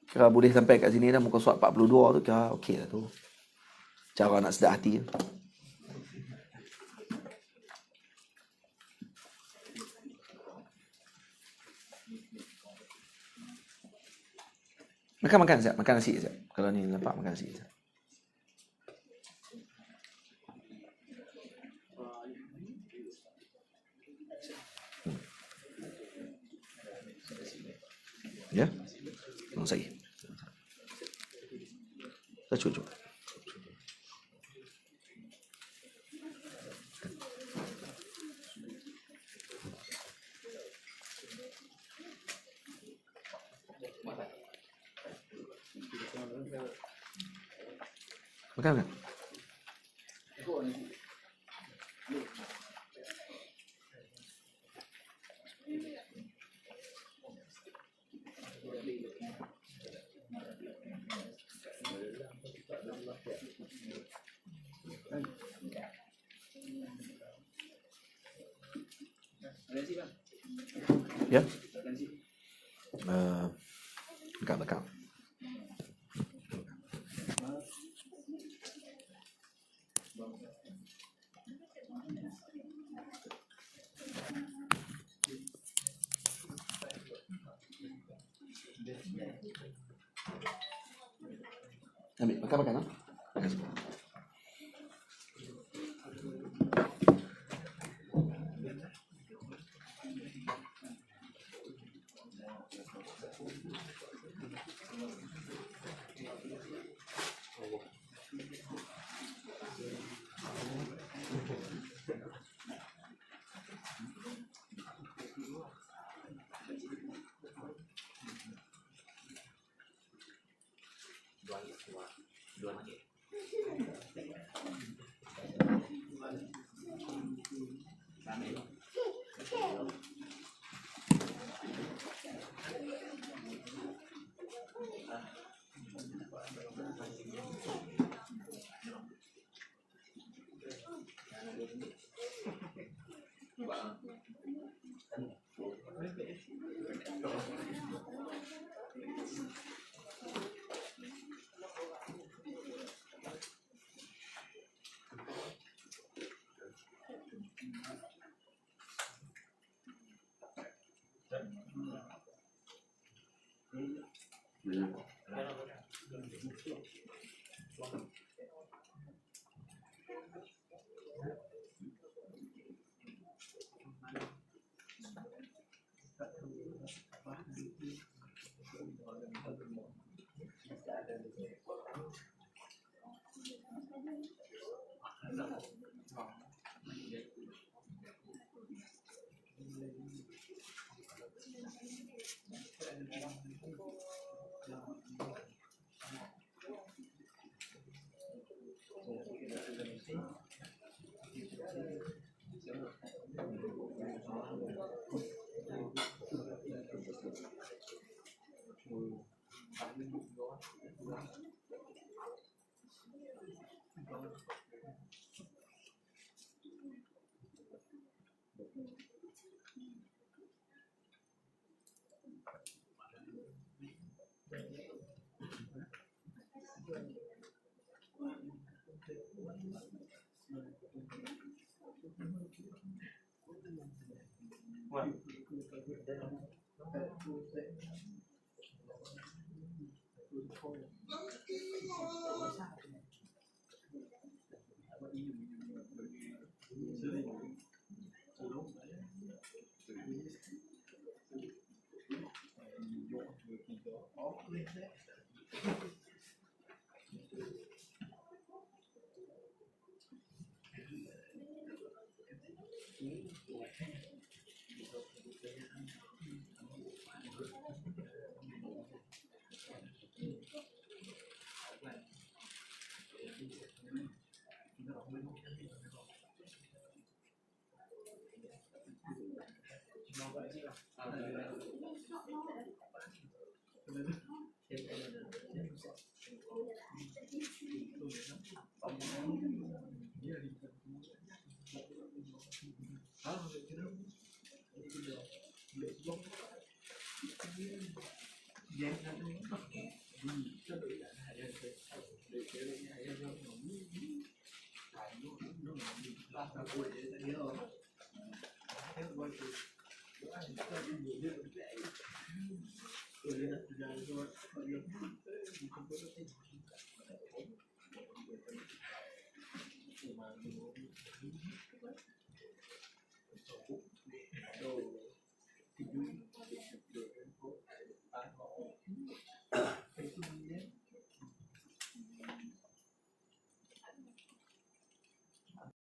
Kira boleh sampai kat sini dah muka surat 42 tu kira okey lah tu. Cara nak sedar hati tu. Makan Zat, makan nasi Zat. Kalau ni nampak makan nasi Zat. Ya? Saya. Saya cucuk. Makan kan? Ya? Belakang. Ambil, makan. Makan semua.